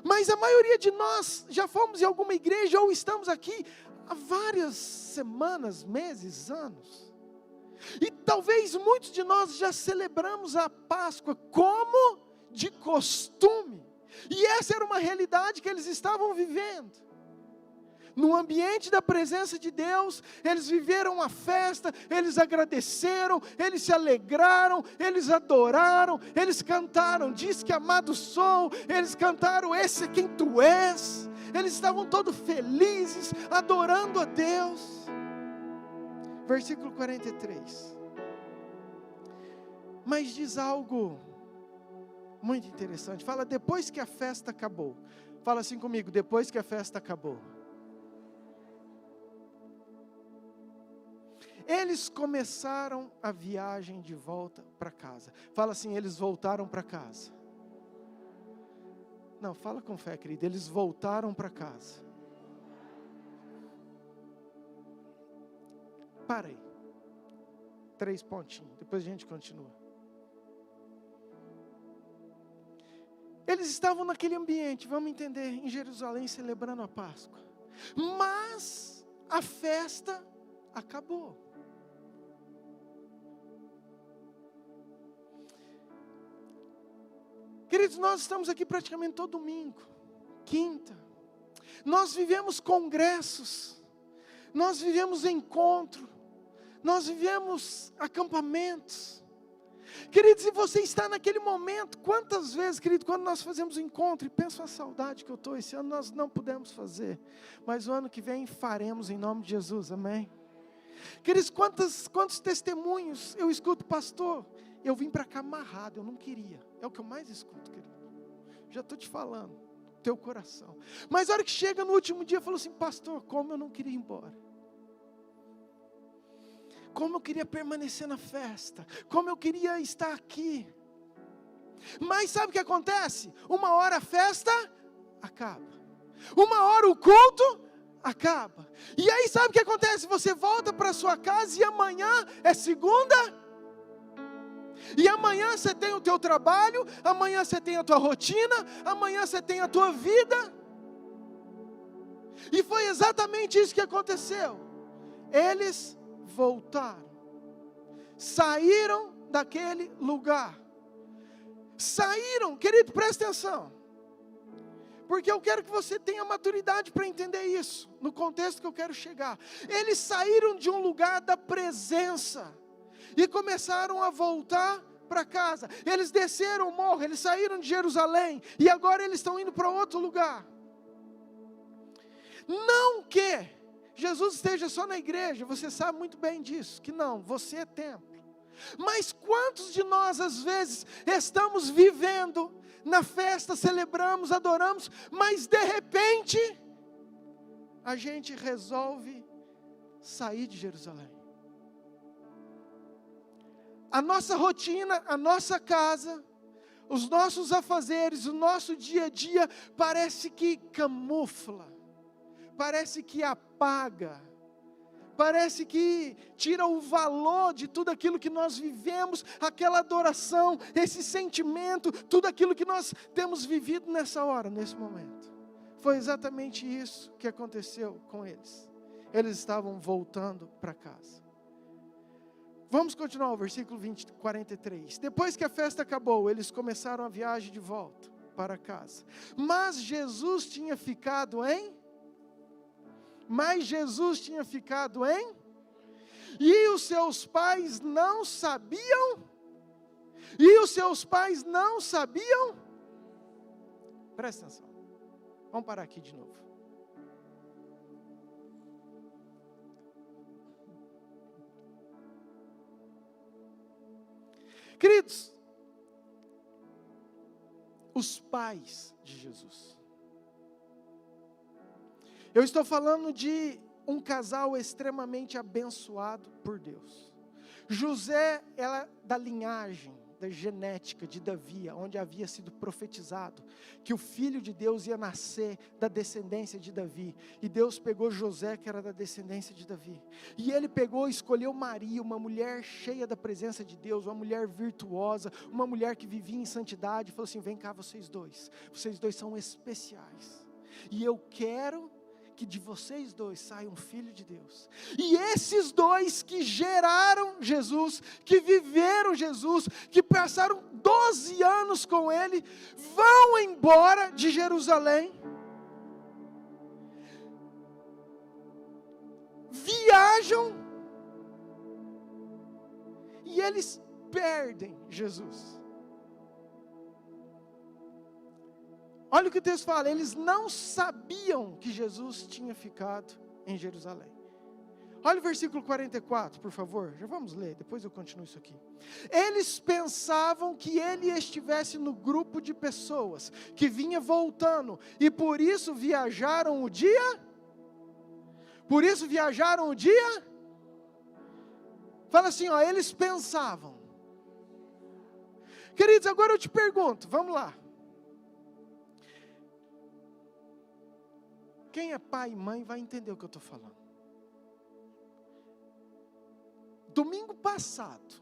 Mas a maioria de nós já fomos em alguma igreja ou estamos aqui há várias semanas, meses, anos. E talvez muitos de nós já celebramos a Páscoa como de costume, e essa era uma realidade que eles estavam vivendo, no ambiente da presença de Deus. Eles viveram a festa, eles agradeceram, eles se alegraram, eles adoraram, eles cantaram, diz que amado sou, eles cantaram, esse é quem tu és, eles estavam todos felizes, adorando a Deus. Versículo 43, mas diz algo muito interessante, fala, depois que a festa acabou, fala assim comigo, depois que a festa acabou. Eles começaram a viagem de volta para casa. Fala assim, eles voltaram para casa. Não, fala com fé, querido. Eles voltaram para casa. Para aí. 3 pontinhos, depois a gente continua. Eles estavam naquele ambiente, vamos entender, em Jerusalém, celebrando a Páscoa. Mas a festa acabou. Queridos, nós estamos aqui praticamente todo domingo, quinta. Nós vivemos congressos, nós vivemos encontro, nós vivemos acampamentos. Queridos, e você está naquele momento, quantas vezes, querido, quando nós fazemos encontro, e penso a saudade que eu estou, esse ano nós não pudemos fazer, mas o ano que vem faremos em nome de Jesus, amém? Queridos, quantos testemunhos eu escuto, pastor, eu vim para cá amarrado, eu não queria, é o que eu mais escuto, querido, já estou te falando, teu coração, mas a hora que chega no último dia, falou assim, pastor, como eu não queria ir embora, como eu queria permanecer na festa, como eu queria estar aqui, mas sabe o que acontece? Uma hora a festa acaba, uma hora o culto acaba, e aí sabe o que acontece? Você volta para sua casa e amanhã é segunda, e amanhã você tem o teu trabalho, amanhã você tem a tua rotina, amanhã você tem a tua vida, e foi exatamente isso que aconteceu. Eles voltaram, saíram daquele lugar, saíram, querido, presta atenção, porque eu quero que você tenha maturidade para entender isso, no contexto que eu quero chegar. Eles saíram de um lugar da presença, e começaram a voltar para casa, eles desceram o morro, eles saíram de Jerusalém, e agora eles estão indo para outro lugar, não que Jesus esteja só na igreja, você sabe muito bem disso, que não, você é templo, mas quantos de nós às vezes estamos vivendo na festa, celebramos, adoramos, mas de repente, a gente resolve sair de Jerusalém, a nossa rotina, a nossa casa, os nossos afazeres, o nosso dia a dia, parece que camufla, parece que apaga, parece que tira o valor de tudo aquilo que nós vivemos, aquela adoração, esse sentimento, tudo aquilo que nós temos vivido nessa hora, nesse momento. Foi exatamente isso que aconteceu com eles. Eles estavam voltando para casa. Vamos continuar o versículo 43. Depois que a festa acabou, eles começaram a viagem de volta para casa. Mas Jesus tinha ficado em... E os seus pais não sabiam? Presta atenção. Vamos parar aqui de novo. Queridos, os pais de Jesus. Eu estou falando de um casal extremamente abençoado por Deus. José era da linhagem, da genética de Davi, onde havia sido profetizado que o Filho de Deus ia nascer da descendência de Davi. E Deus pegou José, que era da descendência de Davi. E ele pegou e escolheu Maria, uma mulher cheia da presença de Deus, uma mulher virtuosa, uma mulher que vivia em santidade. E falou assim, vem cá vocês dois são especiais. E eu quero que de vocês dois saia um filho de Deus. E esses dois que geraram Jesus, que viveram Jesus, que passaram 12 anos com Ele, vão embora de Jerusalém, viajam, e eles perdem Jesus. Olha o que o texto fala, eles não sabiam que Jesus tinha ficado em Jerusalém. Olha o versículo 44, por favor, já vamos ler, depois eu continuo isso aqui. Eles pensavam que ele estivesse no grupo de pessoas que vinha voltando, e por isso viajaram o dia? Fala assim, ó, eles pensavam. Queridos, agora eu te pergunto, vamos lá. Quem é pai e mãe vai entender o que eu estou falando. Domingo passado,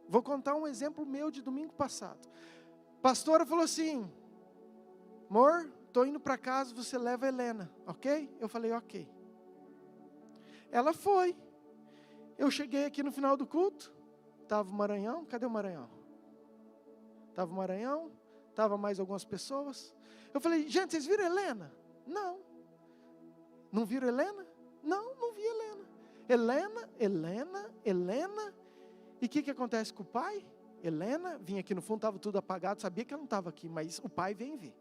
vou contar um exemplo meu de domingo passado. A pastora falou assim, amor, estou indo para casa, você leva a Helena, ok? Eu falei, ok. Ela foi. Eu cheguei aqui no final do culto, estava o Maranhão, cadê o Maranhão? Estava o Maranhão, estava mais algumas pessoas. Eu falei, gente, vocês viram a Helena? Não. Não viram Helena? Não, não vi Helena. Helena. E o que acontece com o pai? Helena, vinha aqui no fundo, estava tudo apagado, sabia que ela não estava aqui, mas o pai vem ver.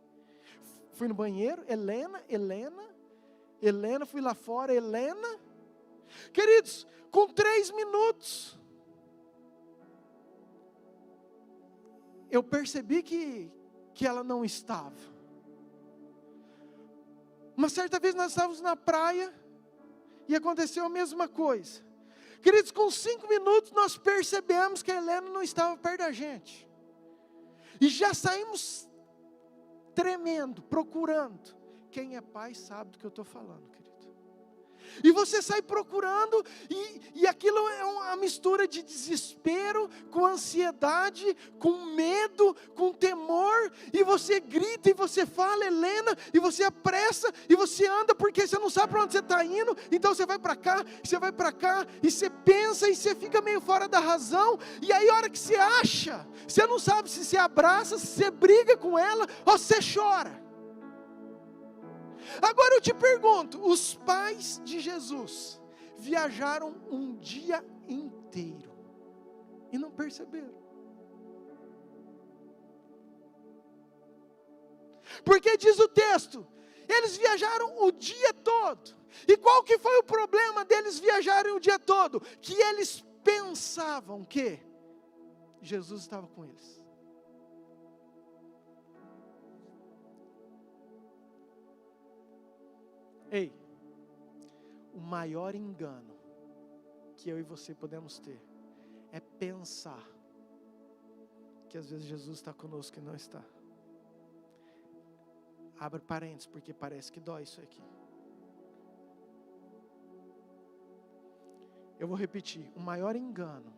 Fui no banheiro, Helena, fui lá fora, Helena. Queridos, com 3 minutos, eu percebi que ela não estava. Uma certa vez nós estávamos na praia e aconteceu a mesma coisa. Queridos, com 5 minutos nós percebemos que a Helena não estava perto da gente. E já saímos tremendo, procurando. Quem é pai sabe do que eu estou falando, querido. E você sai procurando e aquilo é uma mistura de desespero, com ansiedade, com medo, com temor. E você grita e você fala, Helena, e você apressa e você anda porque você não sabe para onde você está indo. Então você vai para cá, e você pensa e você fica meio fora da razão. E aí a hora que você acha, você não sabe se você abraça, se você briga com ela ou se você chora. Agora eu te pergunto, os pais de Jesus viajaram um dia inteiro e não perceberam. Porque diz o texto, eles viajaram o dia todo. E qual que foi o problema deles viajarem o dia todo? Que eles pensavam que Jesus estava com eles. Ei, o maior engano que eu e você podemos ter é pensar que às vezes Jesus está conosco e não está. Abre parênteses, porque parece que dói isso aqui. Eu vou repetir, o maior engano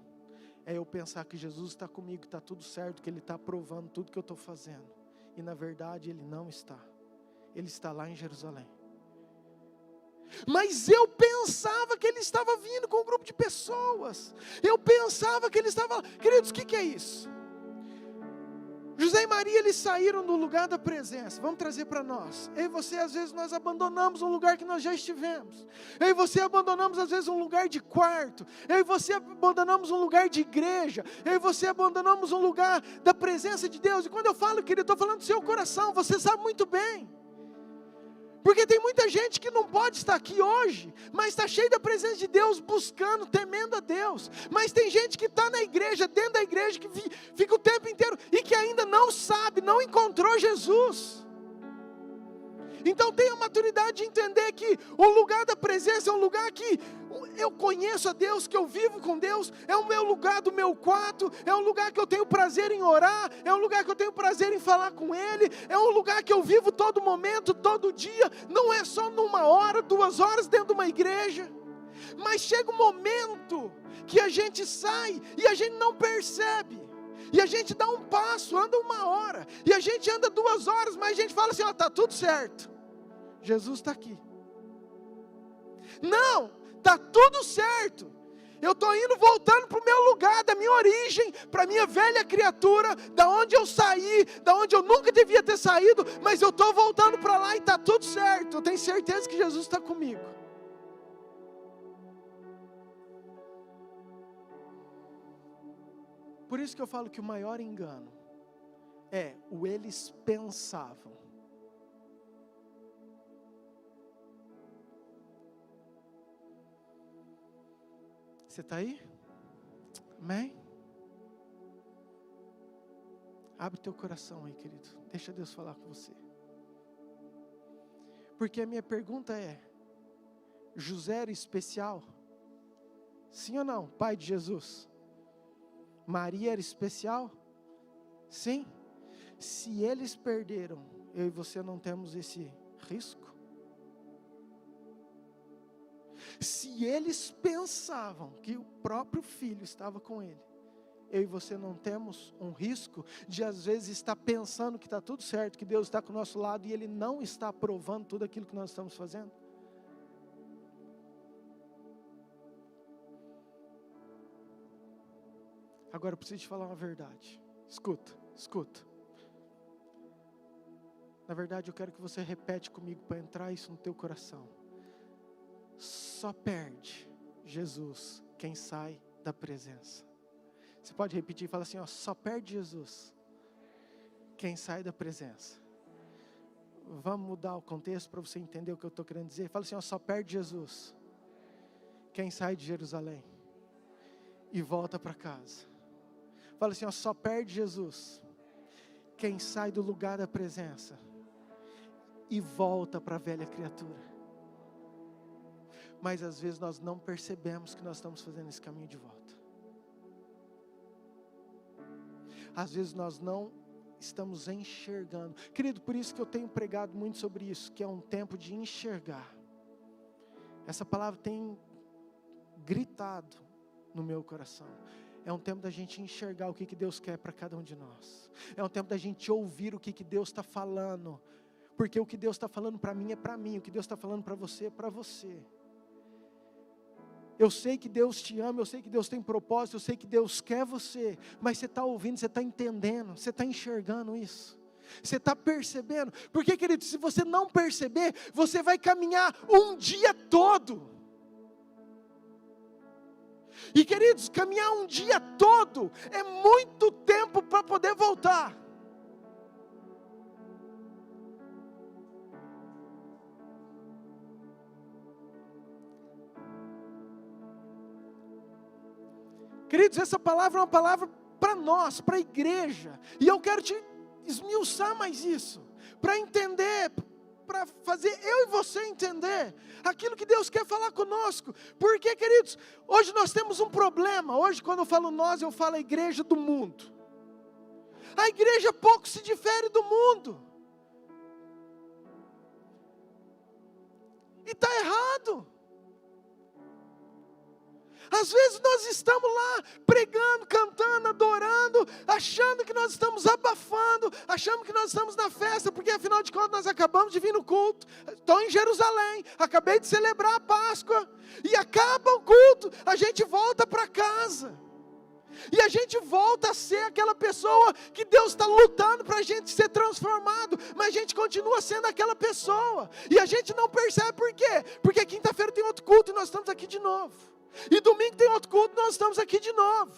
é eu pensar que Jesus está comigo, que está tudo certo, que Ele está aprovando tudo que eu estou fazendo. E na verdade Ele não está. Ele está lá em Jerusalém. Mas eu pensava que Ele estava vindo com um grupo de pessoas. Eu pensava que Ele estava... Queridos, o que é isso? José e Maria, eles saíram do lugar da presença. Vamos trazer para nós. Eu e você, às vezes, nós abandonamos um lugar que nós já estivemos. Eu e você abandonamos, às vezes, um lugar de quarto. Eu e você abandonamos um lugar de igreja. Eu e você abandonamos um lugar da presença de Deus. E quando eu falo, querido, eu estou falando do seu coração. Você sabe muito bem. Porque tem muita gente que não pode estar aqui hoje, mas está cheio da presença de Deus, buscando, temendo a Deus. Mas tem gente que está na igreja, dentro da igreja, que fica o tempo inteiro e que ainda não sabe, não encontrou Jesus. Então tenha a maturidade de entender que o lugar da presença é um lugar que eu conheço a Deus, que eu vivo com Deus, é o meu lugar do meu quarto, é um lugar que eu tenho prazer em orar, é um lugar que eu tenho prazer em falar com Ele, é um lugar que eu vivo todo momento, todo dia, não é só numa hora, 2 horas dentro de uma igreja, mas chega um momento que a gente sai e a gente não percebe. E a gente dá um passo, anda 1 hora, e a gente anda 2 horas, mas a gente fala assim, ó, está tudo certo. Jesus está aqui. Não, está tudo certo. Eu estou indo, voltando para o meu lugar, da minha origem, para a minha velha criatura, da onde eu saí, da onde eu nunca devia ter saído, mas eu estou voltando para lá e está tudo certo. Eu tenho certeza que Jesus está comigo. Por isso que eu falo que o maior engano é o eles pensavam. Você está aí? Amém? Abre teu coração aí, querido. Deixa Deus falar com você. Porque a minha pergunta é: José era especial? Sim ou não? Pai de Jesus. Maria era especial? Sim. Se eles perderam, eu e você não temos esse risco? Se eles pensavam que o próprio filho estava com ele, eu e você não temos um risco de às vezes estar pensando que está tudo certo, que Deus está com o nosso lado e Ele não está aprovando tudo aquilo que nós estamos fazendo? Agora eu preciso te falar uma verdade. Escuta. Na verdade eu quero que você repete comigo para entrar isso no teu coração. Só perde Jesus quem sai da presença. Você pode repetir e falar assim, ó, só perde Jesus quem sai da presença. Vamos mudar o contexto para você entender o que eu estou querendo dizer. Fala assim, ó, só perde Jesus quem sai de Jerusalém e volta para casa. Fala assim, ó, só perde Jesus quem sai do lugar da presença e volta para a velha criatura. Mas às vezes nós não percebemos que nós estamos fazendo esse caminho de volta. Às vezes nós não estamos enxergando. Querido, por isso que eu tenho pregado muito sobre isso, que é um tempo de enxergar. Essa palavra tem gritado no meu coração. É um tempo da gente enxergar o que Deus quer para cada um de nós. É um tempo da gente ouvir o que Deus está falando. Porque o que Deus está falando para mim é para mim. O que Deus está falando para você é para você. Eu sei que Deus te ama, eu sei que Deus tem propósito, eu sei que Deus quer você, mas você está ouvindo, você está entendendo, você está enxergando isso, você está percebendo, porque querido, se você não perceber, você vai caminhar um dia todo, e queridos, caminhar um dia todo, é muito tempo para poder voltar. Queridos, essa palavra é uma palavra para nós, para a igreja. E eu quero te esmiuçar mais isso. Para entender, para fazer eu e você entender aquilo que Deus quer falar conosco. Porque, queridos, hoje nós temos um problema. Hoje, quando eu falo nós, eu falo a igreja do mundo. A igreja pouco se difere do mundo. E está errado. Às vezes nós estamos lá pregando, cantando, adorando, achando que nós estamos abafando, achando que nós estamos na festa, porque afinal de contas nós acabamos de vir no culto, estou em Jerusalém, acabei de celebrar a Páscoa, e acaba o culto, a gente volta para casa, e a gente volta a ser aquela pessoa que Deus está lutando para a gente ser transformado, mas a gente continua sendo aquela pessoa, e a gente não percebe por quê? Porque quinta-feira tem outro culto e nós estamos aqui de novo. E domingo tem outro culto, nós estamos aqui de novo.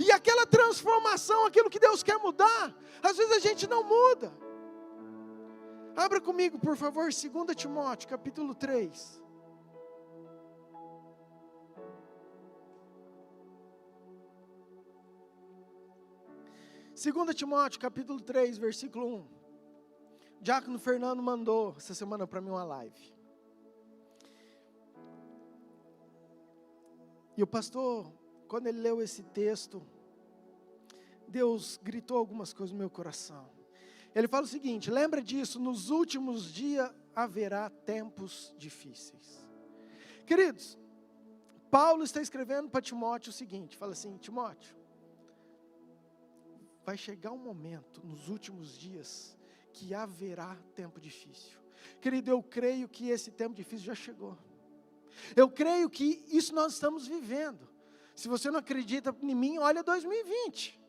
E aquela transformação, aquilo que Deus quer mudar, às vezes a gente não muda. Abra comigo, por favor, 2 Timóteo, capítulo 3. Segunda Timóteo, capítulo 3, versículo 1. O diácono Fernando mandou essa semana para mim uma live. E o pastor, quando ele leu esse texto, Deus gritou algumas coisas no meu coração. Ele fala o seguinte, lembra disso, nos últimos dias haverá tempos difíceis. Queridos, Paulo está escrevendo para Timóteo o seguinte, fala assim, Timóteo, vai chegar um momento nos últimos dias que haverá tempo difícil. Querido, eu creio que esse tempo difícil já chegou. Eu creio que isso nós estamos vivendo. Se você não acredita em mim, olha 2020.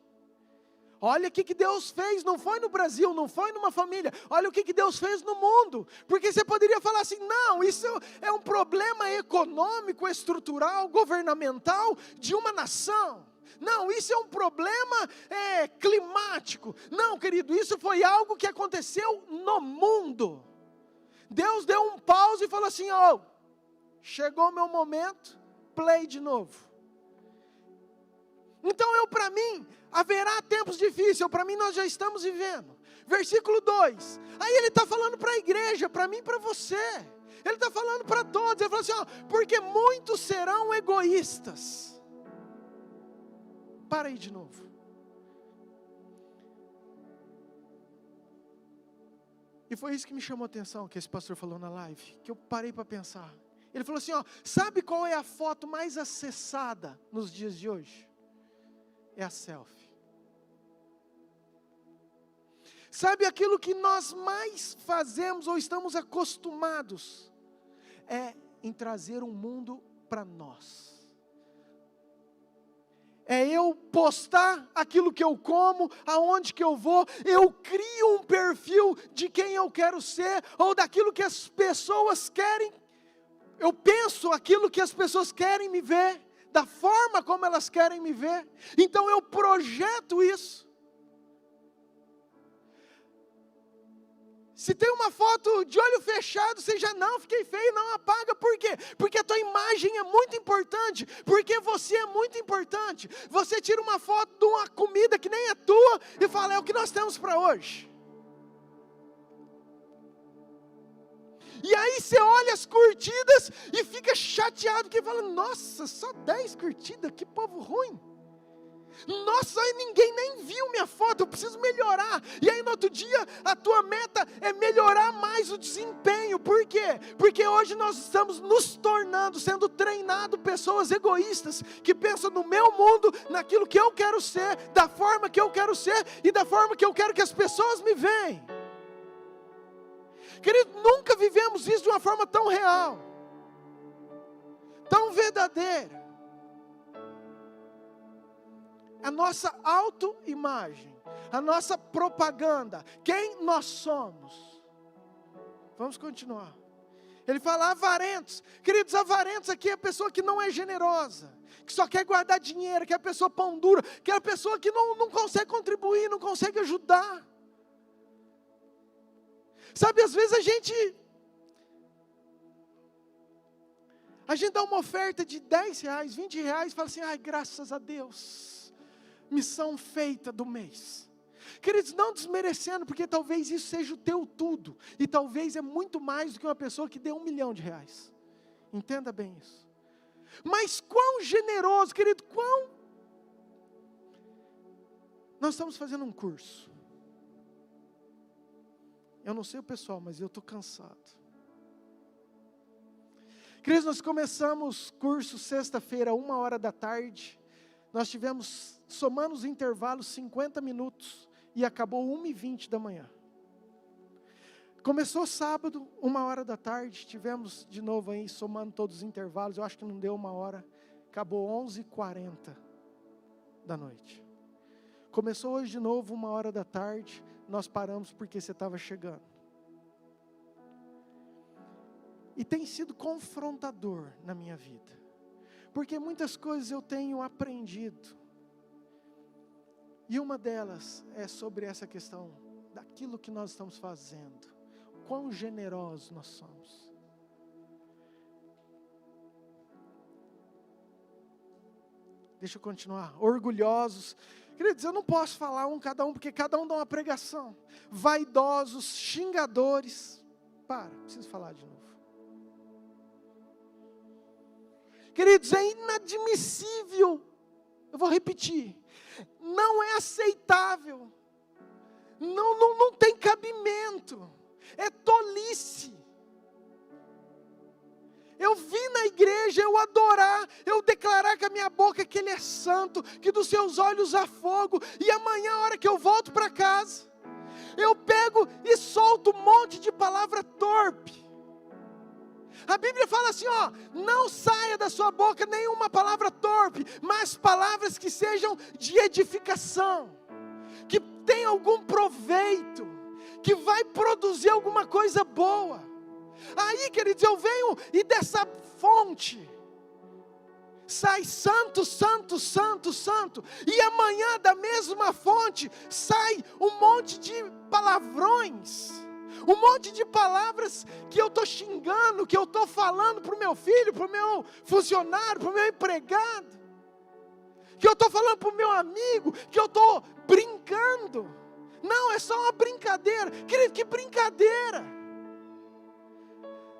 Olha o que Deus fez, não foi no Brasil, não foi numa família. Olha o que Deus fez no mundo. Porque você poderia falar assim, não, isso é um problema econômico, estrutural, governamental de uma nação. Não, isso é um problema climático. Não, querido, isso foi algo que aconteceu no mundo. Deus deu um pause e falou assim, chegou o meu momento, play de novo. Então para mim, haverá tempos difíceis, para mim nós já estamos vivendo. Versículo 2, aí ele está falando para a igreja, para mim e para você. Ele está falando para todos. Ele falou assim, ó, porque muitos serão egoístas. Para aí de novo. E foi isso que me chamou a atenção, que esse pastor falou na live, que eu parei para pensar. Ele falou assim, ó, sabe qual é a foto mais acessada nos dias de hoje? É a selfie. Sabe aquilo que nós mais fazemos ou estamos acostumados? É em trazer um mundo para nós. É eu postar aquilo que eu como, aonde que eu vou, eu crio um perfil de quem eu quero ser, ou daquilo que as pessoas querem, eu penso aquilo que as pessoas querem me ver, da forma como elas querem me ver, então eu projeto isso. Se tem uma foto de olho fechado, você já não, fiquei feio, não apaga. Por quê? Porque a tua imagem é muito importante. Porque você é muito importante. Você tira uma foto de uma comida que nem é tua e fala, é o que nós temos para hoje. E aí você olha as curtidas e fica chateado, porque fala, nossa, só 10 curtidas, que povo ruim. Nossa, ninguém nem viu minha foto, eu preciso melhorar. E aí no outro dia, a tua meta é melhorar mais o desempenho. Por quê? Porque hoje nós estamos nos tornando, sendo treinados pessoas egoístas, que pensam no meu mundo, naquilo que eu quero ser, da forma que eu quero ser, e da forma que eu quero que as pessoas me veem. Querido, nunca vivemos isso de uma forma tão real, tão verdadeira. A nossa autoimagem, a nossa propaganda, quem nós somos. Vamos continuar. Ele fala avarentos. Queridos, avarentos aqui é a pessoa que não é generosa, que só quer guardar dinheiro, que é a pessoa pão dura, que é a pessoa que não consegue contribuir, não consegue ajudar. Sabe, às vezes a gente dá uma oferta de R$10, R$20 e fala assim, ai, graças a Deus. Missão feita do mês. Queridos, não desmerecendo, porque talvez isso seja o teu tudo, e talvez é muito mais do que uma pessoa que deu R$1 milhão. Entenda bem isso. Mas quão generoso, querido, nós estamos fazendo um curso. Eu não sei o pessoal, mas eu estou cansado. Queridos, nós começamos curso sexta-feira, 1h. Nós tivemos, somando os intervalos, 50 minutos e acabou 1h20. Começou sábado, 1h. Tivemos de novo aí, somando todos os intervalos, eu acho que não deu 1h. Acabou 11h40. Começou hoje de novo, 1h. Nós paramos porque você estava chegando. E tem sido confrontador na minha vida. Porque muitas coisas eu tenho aprendido. E uma delas é sobre essa questão daquilo que nós estamos fazendo. Quão generosos nós somos. Deixa eu continuar. Orgulhosos. Queridos, eu não posso falar cada um, porque cada um dá uma pregação. Vaidosos, xingadores. Preciso falar de novo. Queridos, é inadmissível, eu vou repetir, não é aceitável, não tem cabimento, é tolice. Eu vim na igreja, eu adorar, eu declarar com a minha boca que Ele é santo, que dos seus olhos há fogo, e amanhã, a hora que eu volto para casa, eu pego e solto um monte de palavra torpe. A Bíblia fala assim, ó, não saia da sua boca nenhuma palavra torpe, mas palavras que sejam de edificação, que tenham algum proveito, que vai produzir alguma coisa boa. Aí, queridos, eu venho e dessa fonte sai santo, santo, santo, santo, e amanhã da mesma fonte sai um monte de palavrões, um monte de palavras que eu estou xingando, que eu estou falando para o meu filho, para o meu funcionário, para o meu empregado, que eu estou falando para o meu amigo, que eu estou brincando. Não, é só uma brincadeira. Querido, que brincadeira!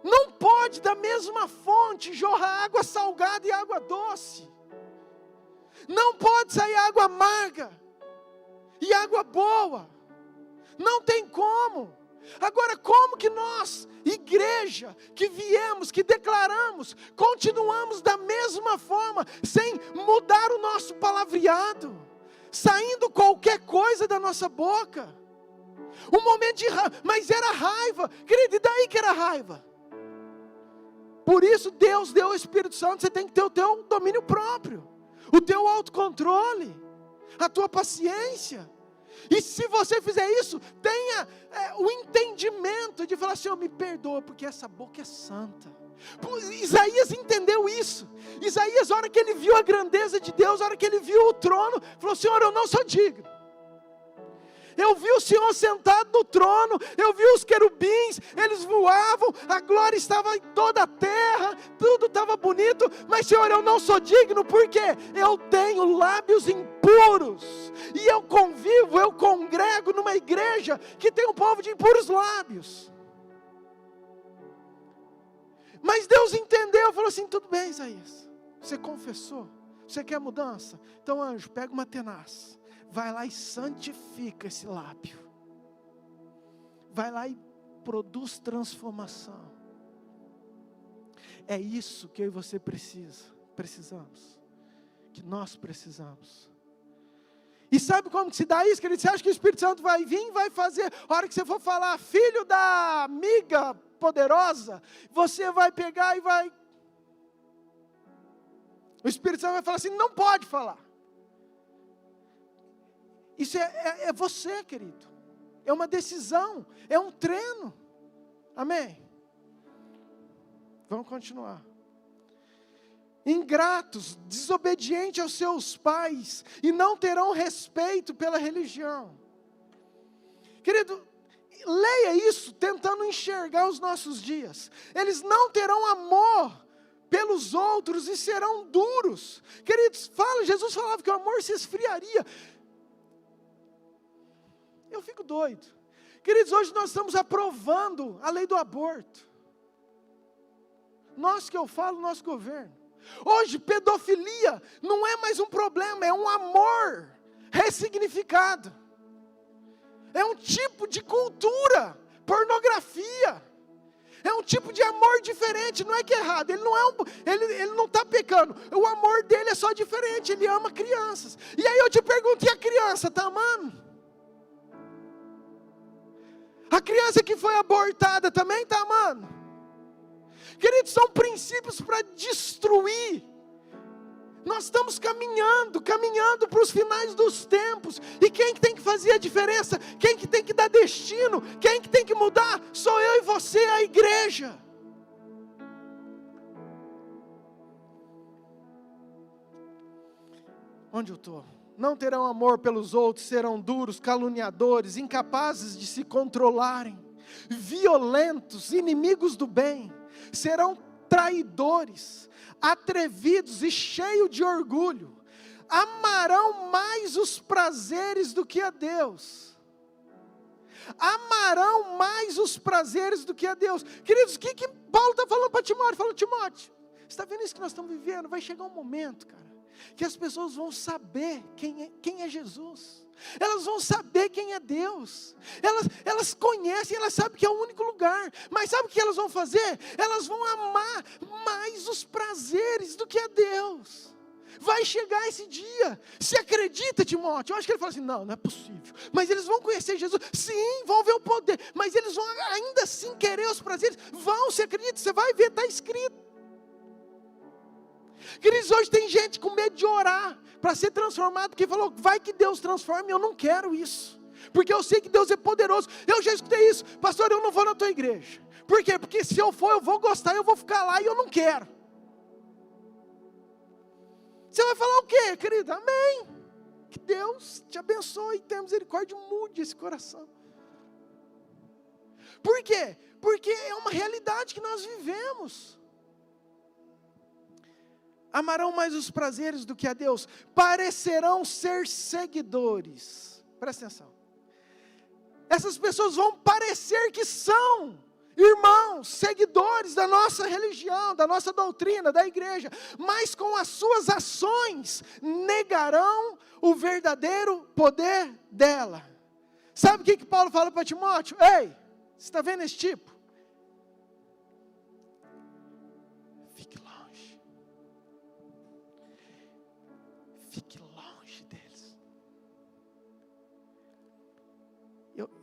Não pode pode da mesma fonte jorrar água salgada e água doce. Não pode sair água amarga e água boa. Não tem como. Agora, como que nós, igreja, que viemos, que declaramos, continuamos da mesma forma, sem mudar o nosso palavreado, saindo qualquer coisa da nossa boca? Um momento de raiva, mas era raiva, querido, e daí que era raiva? Por isso Deus deu o Espírito Santo, você tem que ter o teu domínio próprio, o teu autocontrole, a tua paciência. E se você fizer isso, tenha o entendimento de falar assim: me perdoa, porque essa boca é santa. Isaías entendeu isso. Isaías, a hora que ele viu a grandeza de Deus, a hora que ele viu o trono, falou: Senhor, eu não sou digno. Eu vi o Senhor sentado no trono, eu vi os querubins, eles voavam, a glória estava em toda a terra, tudo estava bonito, mas Senhor, eu não sou digno, porque eu tenho lábios impuros, e eu convivo, eu congrego numa igreja que tem um povo de impuros lábios. Mas Deus entendeu, falou assim: tudo bem, Isaías, você confessou, você quer mudança? Então, anjo, pega uma tenaz, vai lá e santifica esse lábio. Vai lá e produz transformação. É isso que eu e você precisamos. Que nós precisamos. E sabe como que se dá isso, querido? Você acha que o Espírito Santo vai vir e vai fazer? A hora que você for falar, filho da amiga poderosa, você vai pegar e vai... O Espírito Santo vai falar assim: não pode falar. Isso é você, querido. É uma decisão, é um treino. Amém? Vamos continuar. Ingratos, desobedientes aos seus pais, e não terão respeito pela religião. Querido, leia isso tentando enxergar os nossos dias. Eles não terão amor pelos outros e serão duros. Queridos, Jesus falava que o amor se esfriaria. Eu fico doido. Queridos, hoje nós estamos aprovando a lei do aborto. Nós que eu falo, nosso governo. Hoje, pedofilia não é mais um problema, é um amor ressignificado. É um tipo de cultura, pornografia. É um tipo de amor diferente, não é que é errado, ele não está pecando. O amor dele é só diferente, ele ama crianças. E aí eu te pergunto, e a criança está amando? A criança que foi abortada também está amando? Queridos, são princípios para destruir. Nós estamos caminhando para os finais dos tempos. E quem que tem que fazer a diferença? Quem que tem que dar destino? Quem que tem que mudar? Sou eu e você, a igreja. Onde eu estou? Não terão amor pelos outros, serão duros, caluniadores, incapazes de se controlarem, violentos, inimigos do bem, serão traidores, atrevidos e cheios de orgulho, amarão mais os prazeres do que a Deus. Amarão mais os prazeres do que a Deus. Queridos, o que Paulo está falando para Timóteo? Falou: Timóteo, você está vendo isso que nós estamos vivendo? Vai chegar um momento, cara, que as pessoas vão saber quem é Jesus. Elas vão saber quem é Deus. Elas conhecem, elas sabem que é o único lugar. Mas sabe o que elas vão fazer? Elas vão amar mais os prazeres do que a Deus. Vai chegar esse dia. Se acredita, Timóteo? Eu acho que ele fala assim: não é possível. Mas eles vão conhecer Jesus. Sim, vão ver o poder. Mas eles vão ainda assim querer os prazeres. Vão, se acredita, você vai ver, está escrito. Queridos, hoje tem gente com medo de orar para ser transformado, porque falou: vai que Deus transforme. Eu não quero isso, porque eu sei que Deus é poderoso. Eu já escutei isso: pastor, eu não vou na tua igreja. Por quê? Porque se eu for, eu vou gostar, eu vou ficar lá e eu não quero. Você vai falar o quê, querido? Amém. Que Deus te abençoe e tenha misericórdia, mude esse coração. Por quê? Porque é uma realidade que nós vivemos. Amarão mais os prazeres do que a Deus, parecerão ser seguidores. Presta atenção. Essas pessoas vão parecer que são irmãos, seguidores da nossa religião, da nossa doutrina, da igreja, mas com as suas ações negarão o verdadeiro poder dela. Sabe o que Paulo fala para Timóteo? Ei, você está vendo esse tipo? Fique longe. Fique longe deles.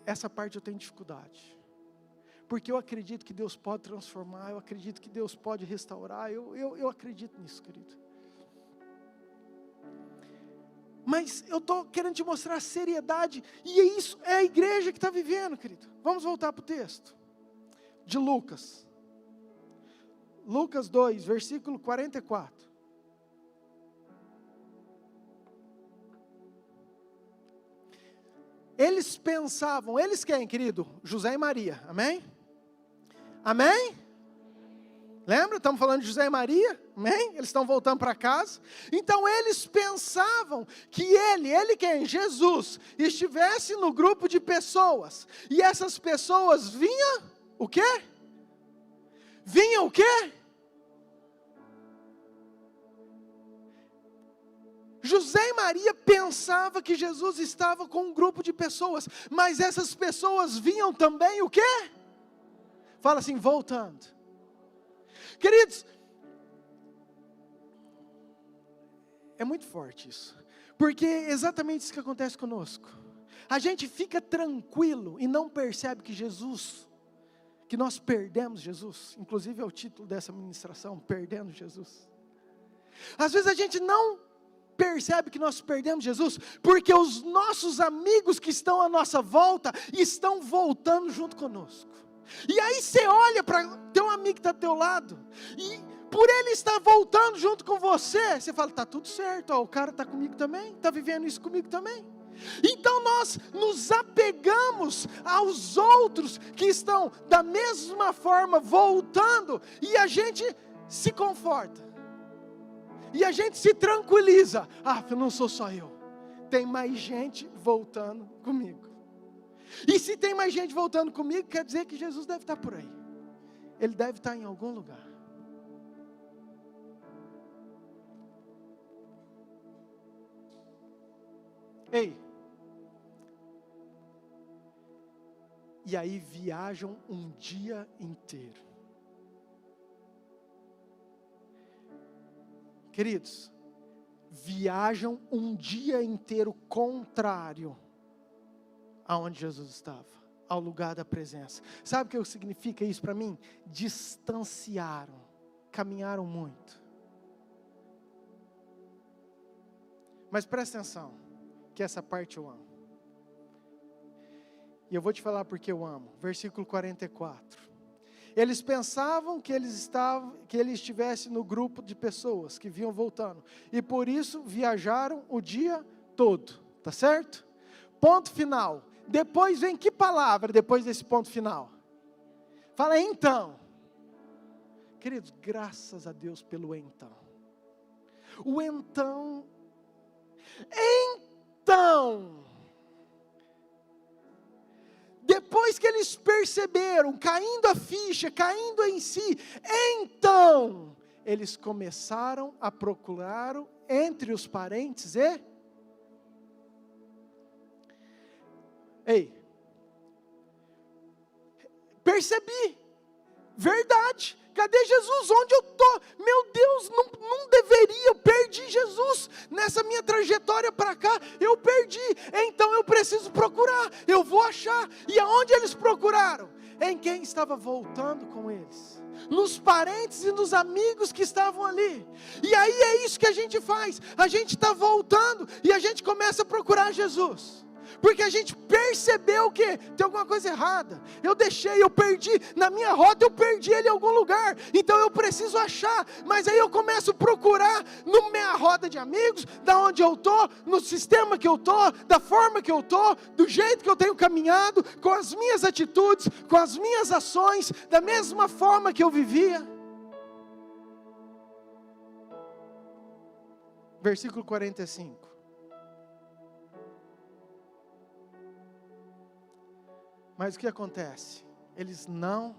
Essa parte eu tenho dificuldade. Porque eu acredito que Deus pode transformar, eu acredito que Deus pode restaurar, eu acredito nisso, querido. Mas eu estou querendo te mostrar a seriedade, e isso é a igreja que está vivendo, querido. Vamos voltar para o texto de Lucas. Lucas 2, versículo 44. Eles pensavam, eles quem, querido? José e Maria, amém? Amém? Lembra? Estamos falando de José e Maria, amém? Eles estão voltando para casa. Então eles pensavam que ele quem? Jesus, estivesse no grupo de pessoas. E essas pessoas vinham, o quê? Vinham o quê? José e Maria pensavam que Jesus estava com um grupo de pessoas. Mas essas pessoas vinham também o quê? Fala assim, voltando. Queridos, é muito forte isso, porque é exatamente isso que acontece conosco. A gente fica tranquilo e não percebe que que nós perdemos Jesus, inclusive é o título dessa ministração, Perdendo Jesus. Às vezes a gente não percebe que nós perdemos Jesus, porque os nossos amigos que estão à nossa volta, estão voltando junto conosco. E aí você olha para teu amigo que está ao teu lado, e por ele estar voltando junto com você, você fala, está tudo certo, ó, o cara está comigo também, está vivendo isso comigo também. Então nós nos apegamos aos outros que estão da mesma forma voltando, e a gente se conforta, e a gente se tranquiliza, não sou só eu, tem mais gente voltando comigo. E se tem mais gente voltando comigo, quer dizer que Jesus deve estar por aí. Ele deve estar em algum lugar. Ei. E aí viajam um dia inteiro. Queridos, viajam um dia inteiro contrário aonde Jesus estava, ao lugar da presença. Sabe o que significa isso para mim? Distanciaram, caminharam muito. Mas presta atenção, que essa parte eu amo. E eu vou te falar porque eu amo. Versículo 44. Eles pensavam que ele estivesse no grupo de pessoas que vinham voltando, e por isso viajaram o dia todo, tá certo? Ponto final. Depois vem que palavra depois desse ponto final? Fala então. Queridos, graças a Deus pelo então. O então. Depois que eles perceberam, caindo a ficha, caindo em si, então eles começaram a procurar entre os parentes e... Ei, percebi, verdade, cadê Jesus? Onde eu estou? Meu Deus, não deveria, eu perdi Jesus nessa minha trajetória para cá, eu perdi, então eu preciso procurar, eu vou achar. E aonde eles procuraram? Em quem estava voltando com eles, nos parentes e nos amigos que estavam ali. E aí é isso que a gente faz, a gente está voltando e a gente começa a procurar Jesus. Porque a gente percebeu que tem alguma coisa errada. Eu perdi, na minha rota eu perdi ele em algum lugar. Então eu preciso achar. Mas aí eu começo a procurar na minha roda de amigos, da onde eu estou, no sistema que eu estou, da forma que eu estou, do jeito que eu tenho caminhado, com as minhas atitudes, com as minhas ações, da mesma forma que eu vivia. Versículo 45. Mas o que acontece? Eles não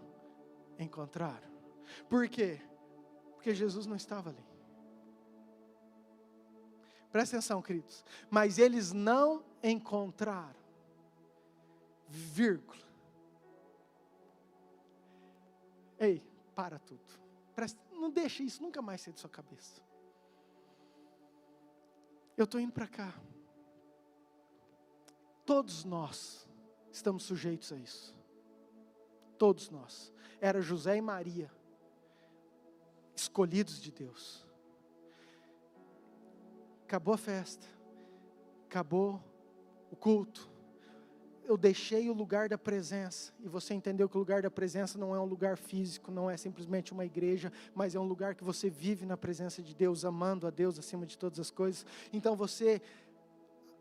encontraram. Por quê? Porque Jesus não estava ali. Presta atenção, queridos. Mas eles não encontraram. Vírgula. Ei, para tudo. Não deixe isso nunca mais sair da sua cabeça. Eu estou indo para cá. Todos nós estamos sujeitos a isso. Todos nós. Era José e Maria, escolhidos de Deus. Acabou a festa. Acabou o culto. Eu deixei o lugar da presença, e você entendeu que o lugar da presença não é um lugar físico, não é simplesmente uma igreja, mas é um lugar que você vive na presença de Deus, amando a Deus acima de todas as coisas. Então você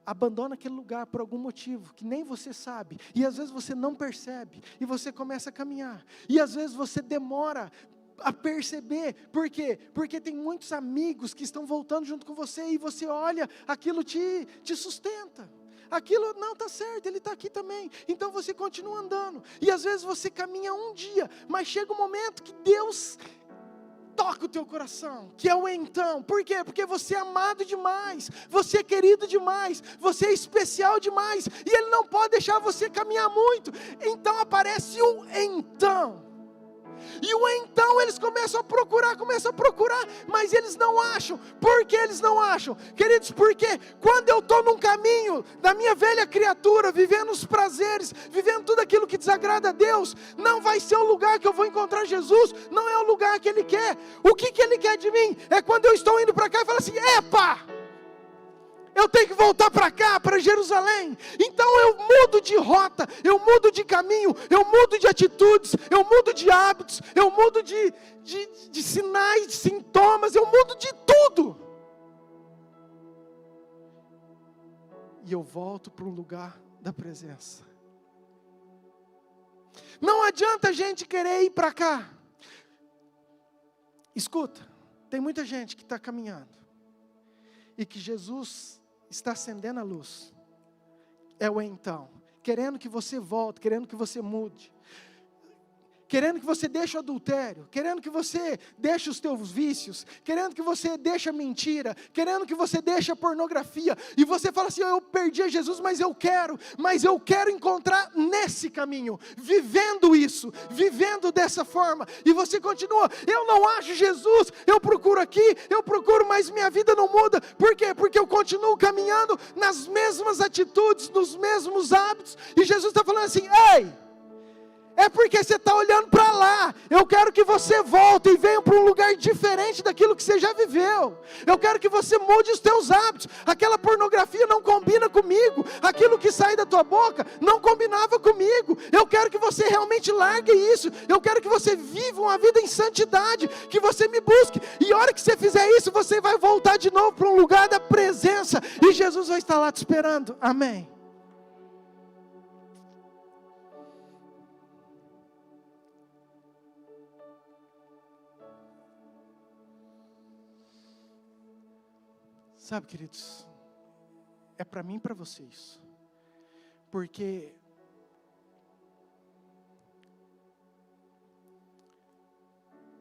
abandona aquele lugar por algum motivo, que nem você sabe, e às vezes você não percebe, e você começa a caminhar, e às vezes você demora a perceber. Por quê? Porque tem muitos amigos que estão voltando junto com você, e você olha, aquilo te sustenta. Aquilo, não, está certo, ele está aqui também. Então você continua andando. E às vezes você caminha um dia, mas chega um momento que Deus toca o teu coração, que é o então. Por quê? Porque você é amado demais, você é querido demais, você é especial demais, e Ele não pode deixar você caminhar muito. Então aparece o então. E o então eles começam a procurar, mas eles não acham. Por que eles não acham? Queridos, porque quando eu estou num caminho da minha velha criatura, vivendo os prazeres, vivendo tudo aquilo que desagrada a Deus, não vai ser o lugar que eu vou encontrar Jesus, não é o lugar que Ele quer. O que Ele quer de mim? É quando eu estou indo para cá e falo assim, epa! Eu tenho que voltar para cá, para Jerusalém. Então eu mudo de rota, eu mudo de caminho, eu mudo de atitudes, eu mudo de hábitos, eu mudo de sinais, de sintomas, eu mudo de tudo. E eu volto para um lugar da presença. Não adianta a gente querer ir para cá. Escuta, tem muita gente que está caminhando, e que Jesus está acendendo a luz, é o então, querendo que você volte, querendo que você mude, querendo que você deixe o adultério, querendo que você deixe os teus vícios, querendo que você deixe a mentira, querendo que você deixe a pornografia, e você fala assim, eu perdi a Jesus, mas eu quero encontrar nesse caminho, vivendo isso, vivendo dessa forma, e você continua, eu não acho Jesus, eu procuro aqui, eu procuro, mas minha vida não muda. Por quê? Porque eu continuo caminhando nas mesmas atitudes, nos mesmos hábitos, e Jesus está falando assim, ei, é porque você está olhando para lá. Eu quero que você volte e venha para um lugar diferente daquilo que você já viveu. Eu quero que você mude os teus hábitos. Aquela pornografia não combina comigo. Aquilo que sai da tua boca não combinava comigo. Eu quero que você realmente largue isso. Eu quero que você viva uma vida em santidade, que você me busque. E a hora que você fizer isso, você vai voltar de novo para um lugar da presença, e Jesus vai estar lá te esperando. Amém. Sabe, queridos, é para mim e para vocês, porque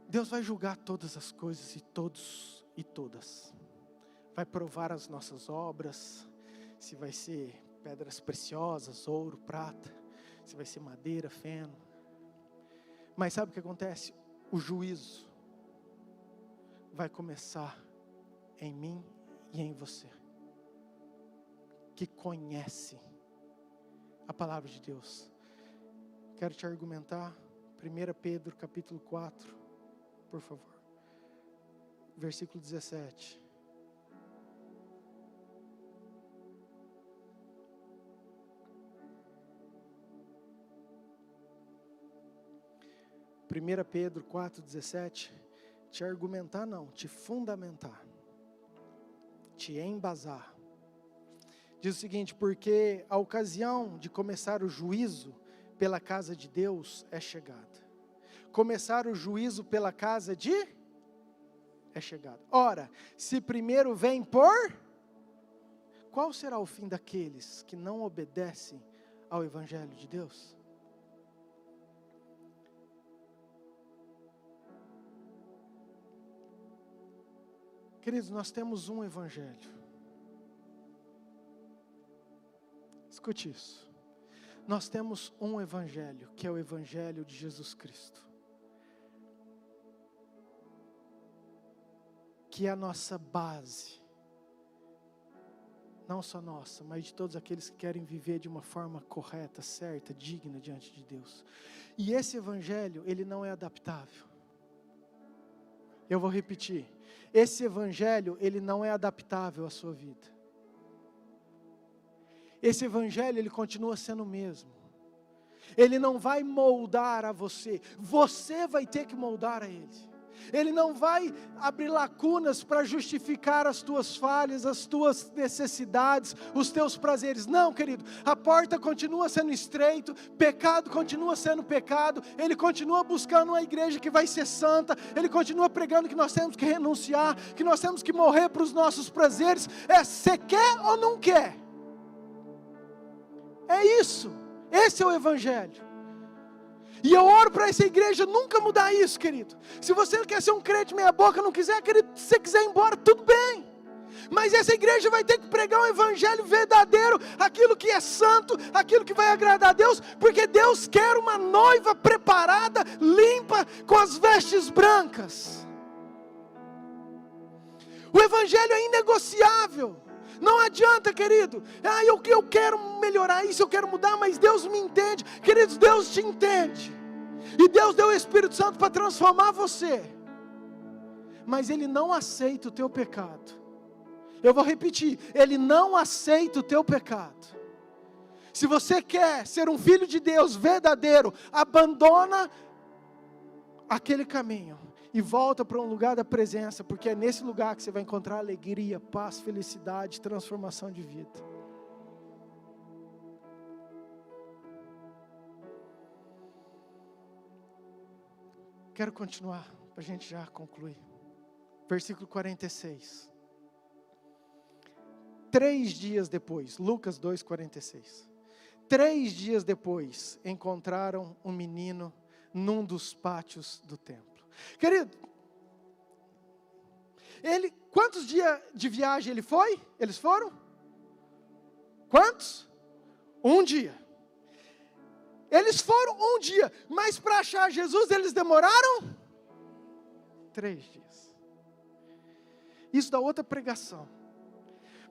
Deus vai julgar todas as coisas, e todos e todas, vai provar as nossas obras, se vai ser pedras preciosas, ouro, prata, se vai ser madeira, feno, mas sabe o que acontece? O juízo vai começar em mim e em você, que conhece a palavra de Deus. Quero te argumentar, 1 Pedro capítulo 4, por favor, versículo 17. Primeira Pedro 4,17, te argumentar não, te fundamentar, te embasar. Diz o seguinte, porque a ocasião de começar o juízo pela casa de Deus é chegada. Começar o juízo pela casa de é chegada. Ora, se primeiro vem por, qual será o fim daqueles que não obedecem ao Evangelho de Deus? Queridos, nós temos um evangelho. Escute isso. Nós temos um evangelho, que é o evangelho de Jesus Cristo. Que é a nossa base. Não só nossa, mas de todos aqueles que querem viver de uma forma correta, certa, digna diante de Deus. E esse evangelho, ele não é adaptável. Eu vou repetir. Esse evangelho, ele não é adaptável à sua vida. Esse evangelho, ele continua sendo o mesmo. Ele não vai moldar a você. Você vai ter que moldar a ele. Ele não vai abrir lacunas para justificar as tuas falhas, as tuas necessidades, os teus prazeres. Não, querido, a porta continua sendo estreita, pecado continua sendo pecado, ele continua buscando uma igreja que vai ser santa, ele continua pregando que nós temos que renunciar, que nós temos que morrer para os nossos prazeres. Você quer ou não quer? É isso, esse é o evangelho. E eu oro para essa igreja nunca mudar isso, querido. Se você não quer ser um crente meia boca, não quiser, querido, se você quiser ir embora, tudo bem. Mas essa igreja vai ter que pregar um evangelho verdadeiro, aquilo que é santo, aquilo que vai agradar a Deus, porque Deus quer uma noiva preparada, limpa, com as vestes brancas. O evangelho é inegociável. Não adianta, querido, eu quero melhorar isso, eu quero mudar, mas Deus me entende. Queridos, Deus te entende. E Deus deu o Espírito Santo para transformar você. Mas Ele não aceita o teu pecado. Eu vou repetir, Ele não aceita o teu pecado. Se você quer ser um filho de Deus verdadeiro, abandona aquele caminho e volta para um lugar da presença, porque é nesse lugar que você vai encontrar alegria, paz, felicidade, transformação de vida. Quero continuar, para a gente já concluir. Versículo 46. 3 dias depois, Lucas 2,46. 3 dias depois, encontraram um menino num dos pátios do templo. Querido, quantos dias de viagem eles foram? Quantos? 1 dia. Eles foram 1 dia, mas para achar Jesus eles demoraram 3 dias. Isso dá outra pregação.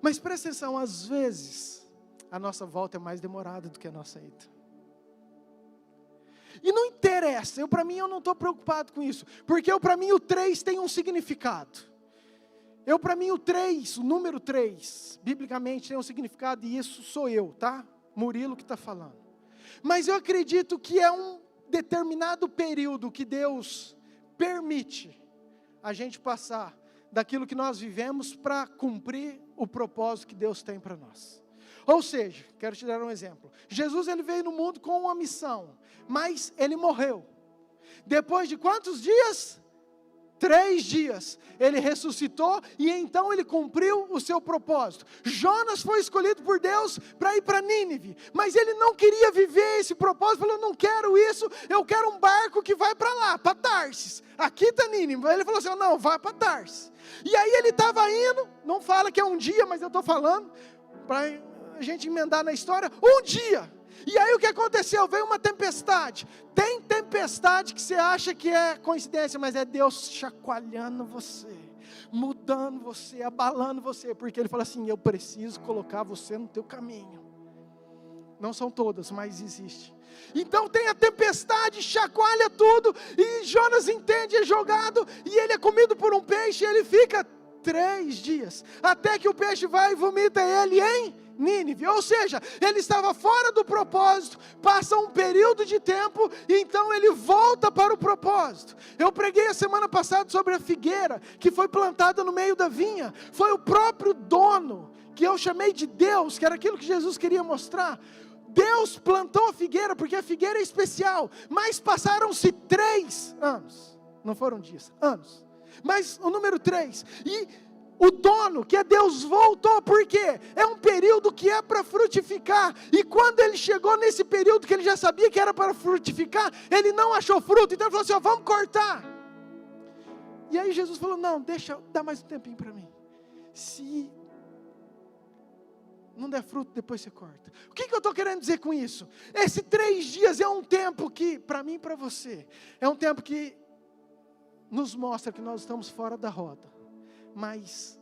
Mas presta atenção, às vezes a nossa volta é mais demorada do que a nossa ida. E não interessa, para mim eu não estou preocupado com isso, porque para mim o 3 tem um significado. Para mim o 3, o número 3, biblicamente tem um significado, e isso sou eu, tá? Murilo que está falando. Mas eu acredito que é um determinado período que Deus permite a gente passar daquilo que nós vivemos para cumprir o propósito que Deus tem para nós. Ou seja, quero te dar um exemplo. Jesus ele veio no mundo com uma missão, mas ele morreu. Depois de quantos dias? 3 dias. Ele ressuscitou e então ele cumpriu o seu propósito. Jonas foi escolhido por Deus para ir para Nínive, mas ele não queria viver esse propósito. Falou, não quero isso, eu quero um barco que vai para lá, para Tarsis. Aqui está Nínive. Ele falou assim, não, vai para Tarsis. E aí ele estava indo, não fala que é 1 dia, mas eu estou falando, para a gente emendar na história, 1 dia. E aí o que aconteceu? Veio uma tempestade. Tem tempestade que você acha que é coincidência, mas é Deus chacoalhando você, mudando você, abalando você, porque Ele fala assim, eu preciso colocar você no teu caminho. Não são todas, mas existe. Então tem a tempestade, chacoalha tudo, e Jonas entende, é jogado, e ele é comido por um peixe, e ele fica 3 dias, até que o peixe vai e vomita ele em Nínive. Ou seja, ele estava fora do propósito, passa um período de tempo, e então ele volta para o propósito. Eu preguei a semana passada sobre a figueira, que foi plantada no meio da vinha. Foi o próprio dono, que eu chamei de Deus, que era aquilo que Jesus queria mostrar. Deus plantou a figueira, porque a figueira é especial, mas passaram-se 3 anos, não foram dias, anos, mas o número 3, e o dono, que é Deus, voltou, por quê? É um período que é para frutificar, e quando ele chegou nesse período que ele já sabia que era para frutificar, ele não achou fruto, então ele falou assim, vamos cortar. E aí Jesus falou, não, dá mais um tempinho para mim. Se não der fruto, depois você corta. O que eu estou querendo dizer com isso? Esse 3 dias é um tempo que, para mim e para você, é um tempo que nos mostra que nós estamos fora da roda. Mas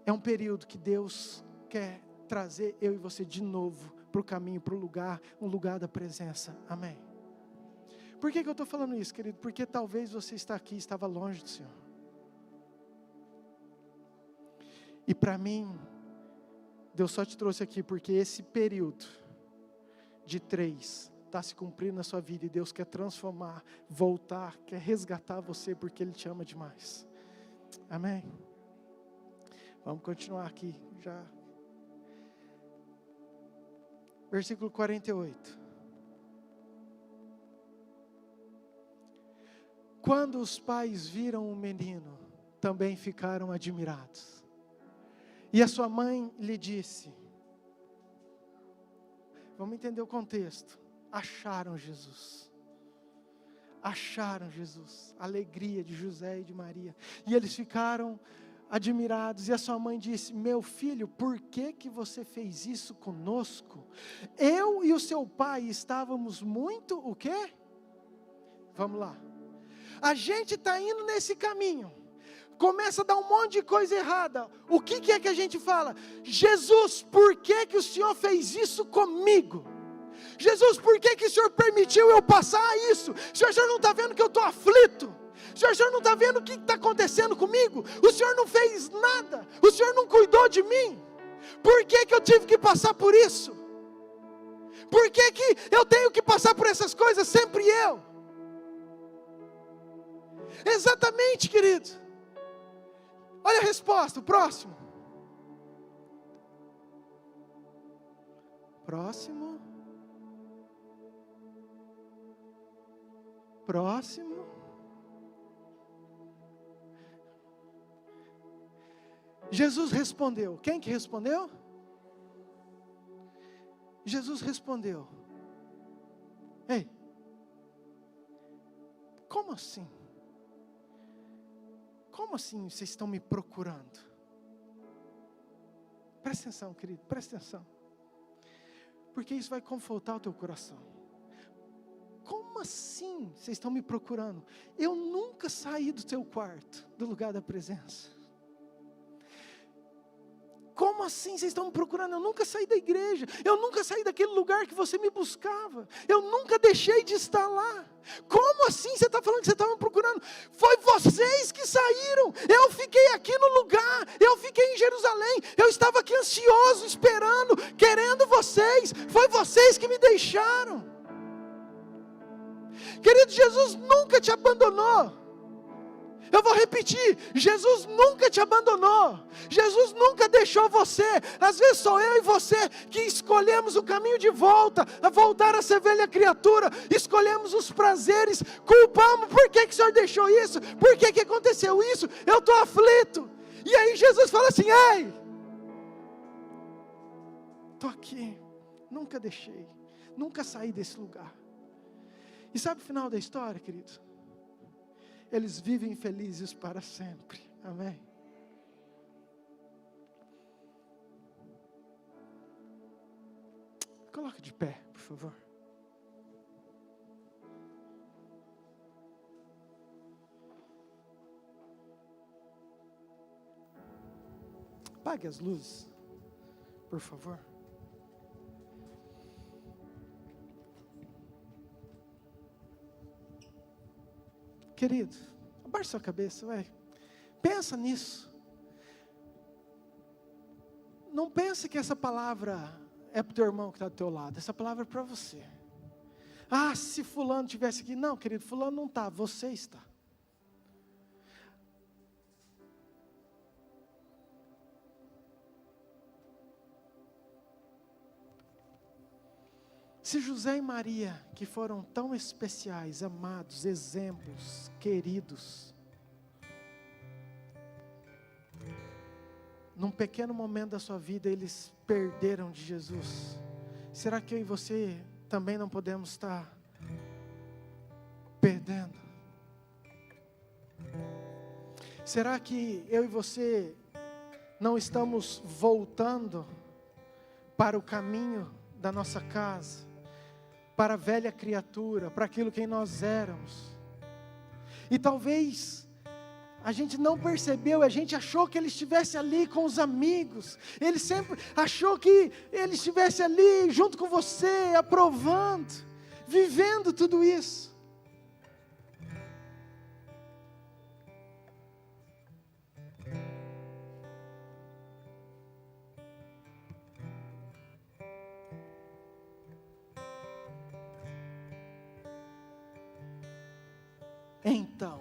é um período que Deus quer trazer eu e você de novo para o caminho, para o lugar, um lugar da presença. Amém? Por que eu estou falando isso, querido? Porque talvez você está aqui e estava longe do Senhor. E para mim, Deus só te trouxe aqui porque esse período de 3 está se cumprindo na sua vida. E Deus quer transformar, voltar, quer resgatar você porque Ele te ama demais. Amém? Vamos continuar aqui já. Versículo 48. Quando os pais viram o menino, também ficaram admirados. E a sua mãe lhe disse, vamos entender o contexto, acharam Jesus. Acharam Jesus, a alegria de José e de Maria. E eles ficaram admirados. E a sua mãe disse, meu filho, por que você fez isso conosco? Eu e o seu pai estávamos muito, o quê? Vamos lá. A gente está indo nesse caminho. Começa a dar um monte de coisa errada. O que é que a gente fala? Jesus, por que o Senhor fez isso comigo? Jesus, por que o Senhor permitiu eu passar isso? O Senhor não está vendo que eu estou aflito? O Senhor não está vendo o que está acontecendo comigo? O Senhor não fez nada? O Senhor não cuidou de mim? Por que eu tive que passar por isso? Por que eu tenho que passar por essas coisas sempre eu? Exatamente, querido. Olha a resposta, o próximo. Próximo. Próximo. Jesus respondeu. Quem que respondeu? Jesus respondeu. Ei, como assim? Como assim vocês estão me procurando? Presta atenção, querido, presta atenção. Porque isso vai confortar o teu coração. Como assim vocês estão me procurando? Eu nunca saí do teu quarto, do lugar da presença. Como assim vocês estão me procurando? Eu nunca saí da igreja. Eu nunca saí daquele lugar que você me buscava. Eu nunca deixei de estar lá. Como assim você está falando que você estava me procurando? Foi vocês que saíram. Eu fiquei aqui no lugar. Eu fiquei em Jerusalém. Eu estava aqui ansioso, esperando, querendo vocês. Foi vocês que me deixaram. Querido, Jesus nunca te abandonou. Eu vou repetir, Jesus nunca te abandonou, Jesus nunca deixou você. Às vezes sou eu e você que escolhemos o caminho de volta, a voltar a ser velha criatura, escolhemos os prazeres, culpamos, por que o Senhor deixou isso? Por que aconteceu isso? Eu estou aflito. E aí Jesus fala assim, ei, estou aqui, nunca deixei, nunca saí desse lugar. E sabe o final da história, querido? Eles vivem felizes para sempre. Amém? Coloque de pé, por favor. Apague as luzes, por favor. Querido, abaixe sua cabeça, vai. Pensa nisso. Não pense que essa palavra é para o teu irmão que está do teu lado. Essa palavra é para você. Ah, se fulano estivesse aqui. Não, querido, fulano não está, você está. Se José e Maria, que foram tão especiais, amados, exemplos, queridos, num pequeno momento da sua vida eles perderam de Jesus, será que eu e você também não podemos estar perdendo? Será que eu e você não estamos voltando para o caminho da nossa casa, para a velha criatura, para aquilo que nós éramos? E talvez a gente não percebeu, a gente achou que ele estivesse ali com os amigos, ele sempre achou que ele estivesse ali junto com você, aprovando, vivendo tudo isso. Então,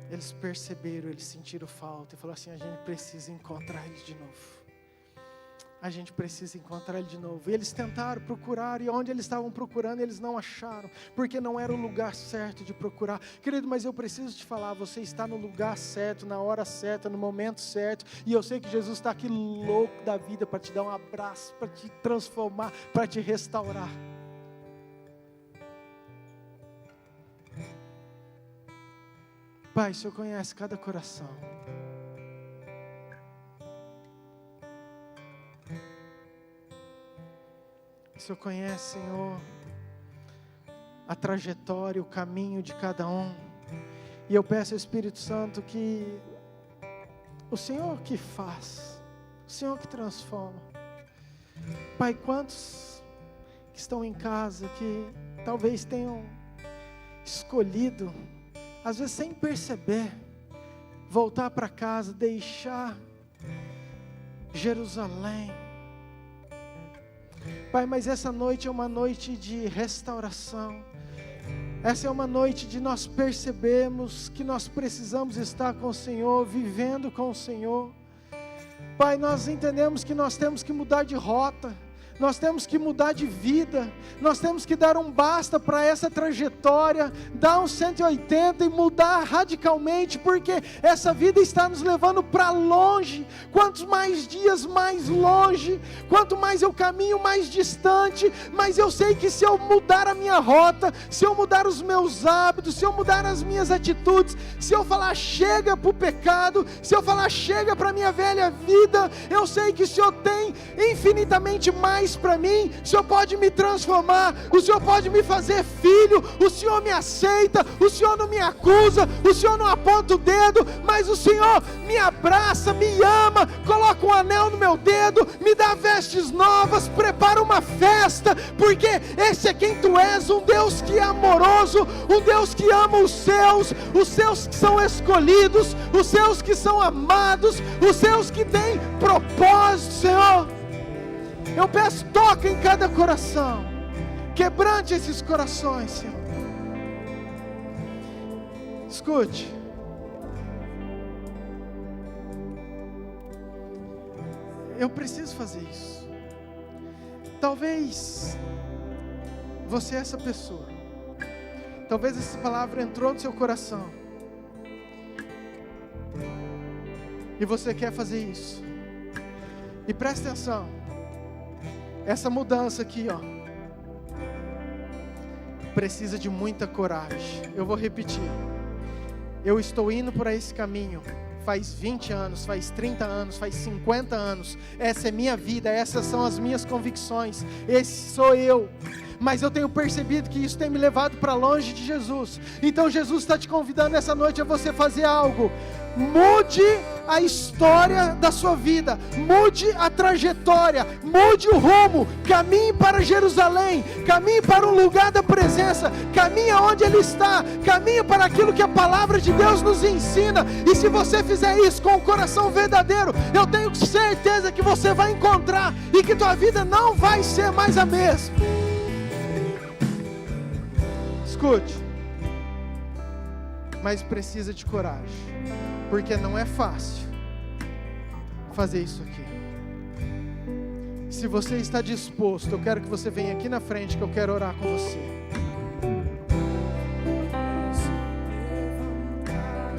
eles perceberam, eles sentiram falta e falaram assim: a gente precisa encontrar ele de novo. A gente precisa encontrar ele de novo. E eles tentaram procurar, e onde eles estavam procurando, eles não acharam, porque não era o lugar certo de procurar. Querido, mas eu preciso te falar, você está no lugar certo, na hora certa, no momento certo, e eu sei que Jesus está aqui louco da vida para te dar um abraço, para te transformar, para te restaurar. Pai, o Senhor conhece cada coração. O Senhor conhece, Senhor, a trajetória, o caminho de cada um. E eu peço ao Espírito Santo que o Senhor que faz, o Senhor que transforma. Pai, quantos que estão em casa, que talvez tenham escolhido, às vezes sem perceber, voltar para casa, deixar Jerusalém. Pai, mas essa noite é uma noite de restauração. Essa é uma noite de nós percebermos que nós precisamos estar com o Senhor, vivendo com o Senhor. Pai, nós entendemos que nós temos que mudar de rota. Nós temos que mudar de vida, nós temos que dar um basta para essa trajetória, dar um 180 e mudar radicalmente, porque essa vida está nos levando para longe. Quantos mais dias mais longe, quanto mais eu caminho mais distante, mas eu sei que se eu mudar a minha rota, se eu mudar os meus hábitos, se eu mudar as minhas atitudes, se eu falar chega para o pecado, se eu falar chega para a minha velha vida, eu sei que o Senhor tem infinitamente mais para mim. O Senhor pode me transformar, o Senhor pode me fazer filho, o Senhor me aceita, o Senhor não me acusa, o Senhor não aponta o dedo, mas o Senhor me abraça, me ama, coloca um anel no meu dedo, me dá vestes novas, prepara uma festa, porque esse é quem tu és, um Deus que é amoroso, um Deus que ama os seus que são escolhidos, os seus que são amados, os seus que têm propósito, Senhor. Eu peço, toca em cada coração, quebrante esses corações, Senhor. Escute, eu preciso fazer isso. Talvez você é essa pessoa, talvez essa palavra entrou no seu coração, e você quer fazer isso, e presta atenção. Essa mudança aqui, ó, precisa de muita coragem. Eu vou repetir. Eu estou indo por esse caminho faz 20 anos, faz 30 anos, faz 50 anos. Essa é minha vida, essas são as minhas convicções. Esse sou eu. Mas eu tenho percebido que isso tem me levado para longe de Jesus. Então Jesus está te convidando essa noite a você fazer algo. Mude a história da sua vida, mude a trajetória, mude o rumo, caminhe para Jerusalém, caminhe para um lugar da presença, caminhe aonde Ele está, caminhe para aquilo que a palavra de Deus nos ensina. E se você fizer isso com o coração verdadeiro, eu tenho certeza que você vai encontrar e que tua vida não vai ser mais a mesma. Escute, mas precisa de coragem, porque não é fácil fazer isso aqui. Se você está disposto, eu quero que você venha aqui na frente, que eu quero orar com você.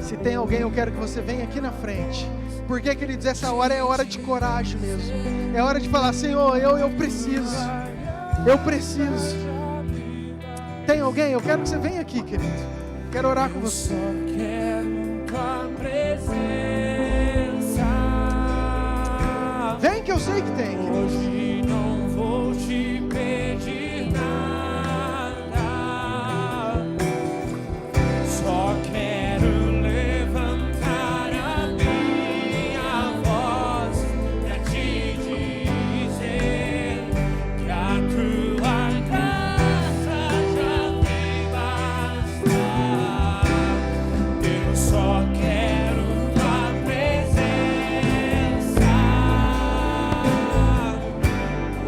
Se tem alguém, eu quero que você venha aqui na frente, porque, queridos, essa hora é hora de coragem mesmo, é hora de falar: Senhor, eu preciso, Tem alguém? Eu quero que você venha aqui, querido. Quero orar com você. Só quero tua presença. Vem que eu sei que tem, querido. Hoje não vou te pedir nada. Só quero levantar a minha voz pra te dizer que a tua graça já me basta. Eu só quero tua presença.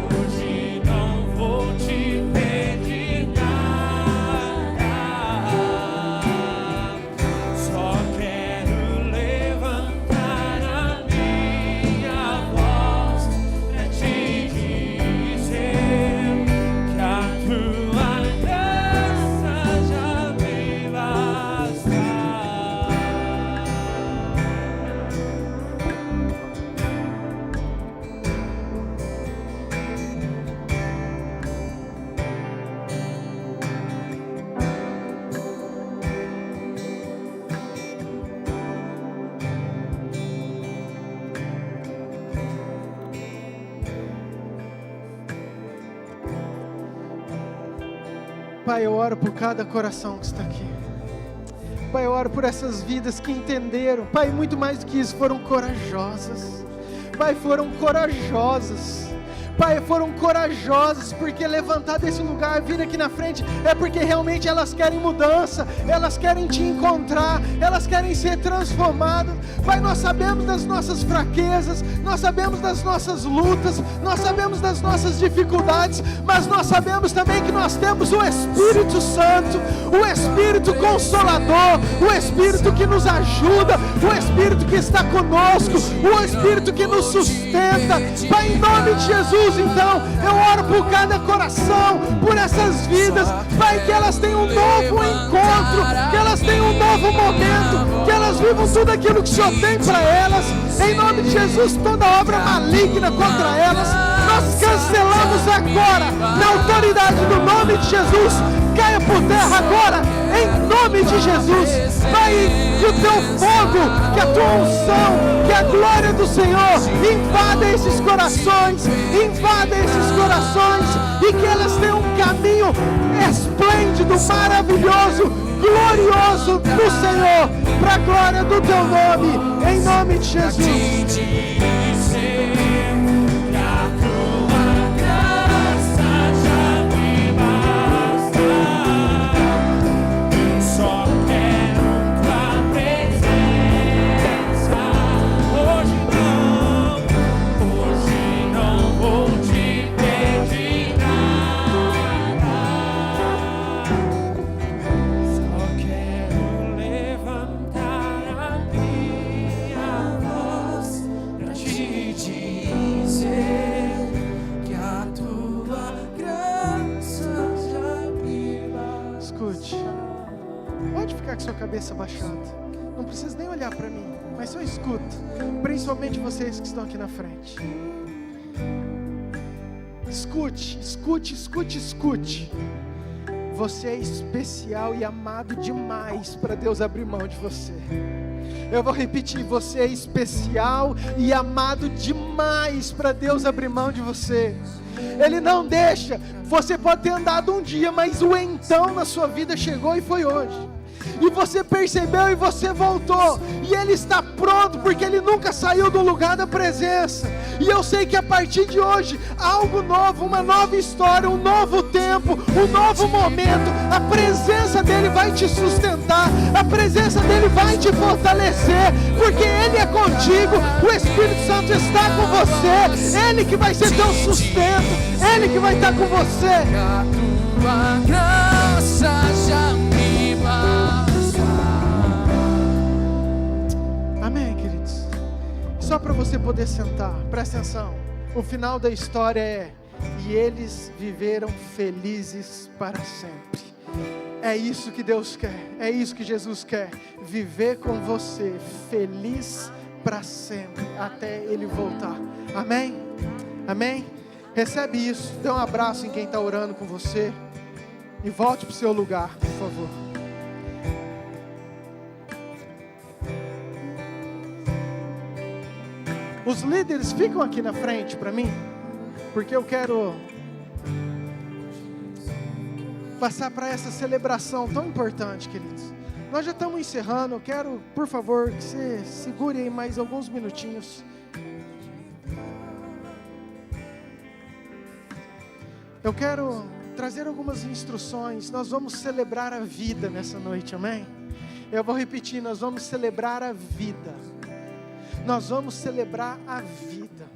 Hoje não vou te pedir nada. Só quero levantar a minha voz pra te dizer que a tua graça já me basta. Pai, eu oro por cada coração que está aqui. Pai, eu oro por essas vidas que entenderam. Pai, muito mais do que isso, foram corajosas. Pai, foram corajosas. Pai, foram corajosas, porque levantar desse lugar, vir aqui na frente, é porque realmente elas querem mudança, elas querem te encontrar, elas querem ser transformadas. Pai, nós sabemos das nossas fraquezas, nós sabemos das nossas lutas, nós sabemos das nossas dificuldades, mas nós sabemos também que nós temos o Espírito Santo, o Espírito Consolador, o Espírito que nos ajuda, o Espírito que está conosco, o Espírito que nos sustenta. Pai, em nome de Jesus, então, eu oro por cada coração, por essas vidas, Pai, que elas tenham um novo encontro, que elas tenham um novo momento, que elas vivam tudo aquilo que o Senhor tem para elas. Em nome de Jesus, toda obra maligna contra elas, nós cancelamos agora, na autoridade do nome de Jesus. Caia por terra agora, em nome de Jesus. Pai, que o teu fogo, que a tua unção, que a glória do Senhor invada esses corações, e que elas tenham um caminho esplêndido, maravilhoso, glorioso do Senhor, para a glória do teu nome, em nome de Jesus. Cabeça baixada, não precisa nem olhar para mim, mas só escuta, principalmente vocês que estão aqui na frente. Escute. Você é especial e amado demais para Deus abrir mão de você. Eu vou repetir, você é especial e amado demais para Deus abrir mão de você. Ele não deixa. Você pode ter andado um dia, mas o então na sua vida chegou e foi hoje. E você percebeu e você voltou. E Ele está pronto, porque Ele nunca saiu do lugar da presença. E eu sei que a partir de hoje, algo novo, uma nova história, um novo tempo, um novo momento. A presença dEle vai te sustentar, a presença dEle vai te fortalecer, porque Ele é contigo, o Espírito Santo está com você. Ele que vai ser teu sustento, Ele que vai estar com você. A tua graça já me basta. Amém, queridos? Só para você poder sentar, presta atenção. O final da história é: e eles viveram felizes para sempre. É isso que Deus quer, é isso que Jesus quer. Viver com você, feliz para sempre, até Ele voltar. Amém? Amém? Recebe isso, dê um abraço em quem está orando com você. E volte para o seu lugar, por favor. Os líderes ficam aqui na frente para mim, porque eu quero passar para essa celebração tão importante, queridos. Nós já estamos encerrando, eu quero, por favor, que você segure aí mais alguns minutinhos. Eu quero trazer algumas instruções. Nós vamos celebrar a vida nessa noite, amém? Eu vou repetir, nós vamos celebrar a vida. Nós vamos celebrar a vida.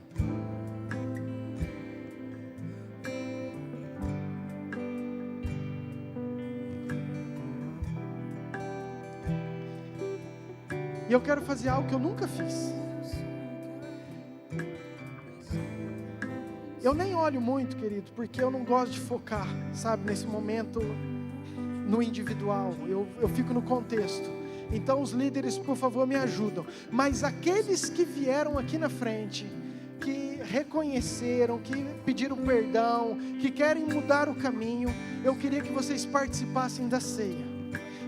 E eu quero fazer algo que eu nunca fiz. Eu nem olho muito, querido, porque eu não gosto de focar, sabe, nesse momento no individual. Eu fico no contexto. Então os líderes, por favor, me ajudam. Mas aqueles que vieram aqui na frente, que reconheceram, que pediram perdão, que querem mudar o caminho, eu queria que vocês participassem da ceia.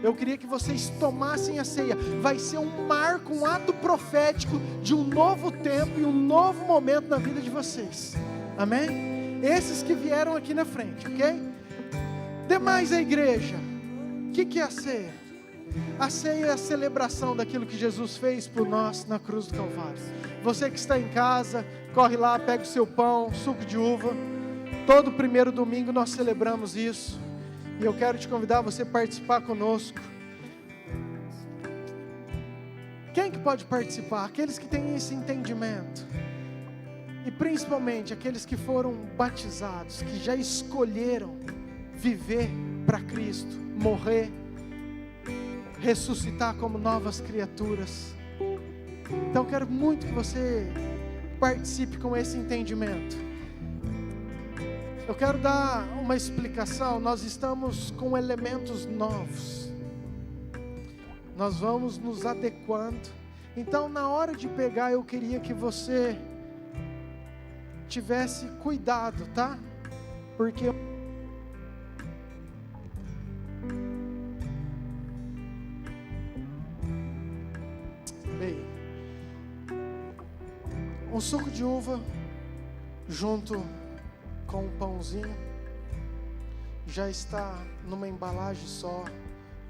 Eu queria que vocês tomassem a ceia. Vai ser um marco, um ato profético de um novo tempo e um novo momento na vida de vocês. Amém? Esses que vieram aqui na frente, ok? Demais a igreja. O que é a ceia? A ceia é a celebração daquilo que Jesus fez por nós na cruz do Calvário. Você que está em casa, corre lá, pega o seu pão, suco de uva. Todo primeiro domingo nós celebramos isso. E eu quero te convidar a você participar conosco. Quem que pode participar? Aqueles que têm esse entendimento. E principalmente aqueles que foram batizados, que já escolheram viver para Cristo, morrer, ressuscitar como novas criaturas. Então eu quero muito que você participe com esse entendimento. Eu quero dar uma explicação. Nós estamos com elementos novos. Nós vamos nos adequando. Então na hora de pegar, eu queria que você tivesse cuidado, tá? Porque um suco de uva junto com um pãozinho já está numa embalagem só,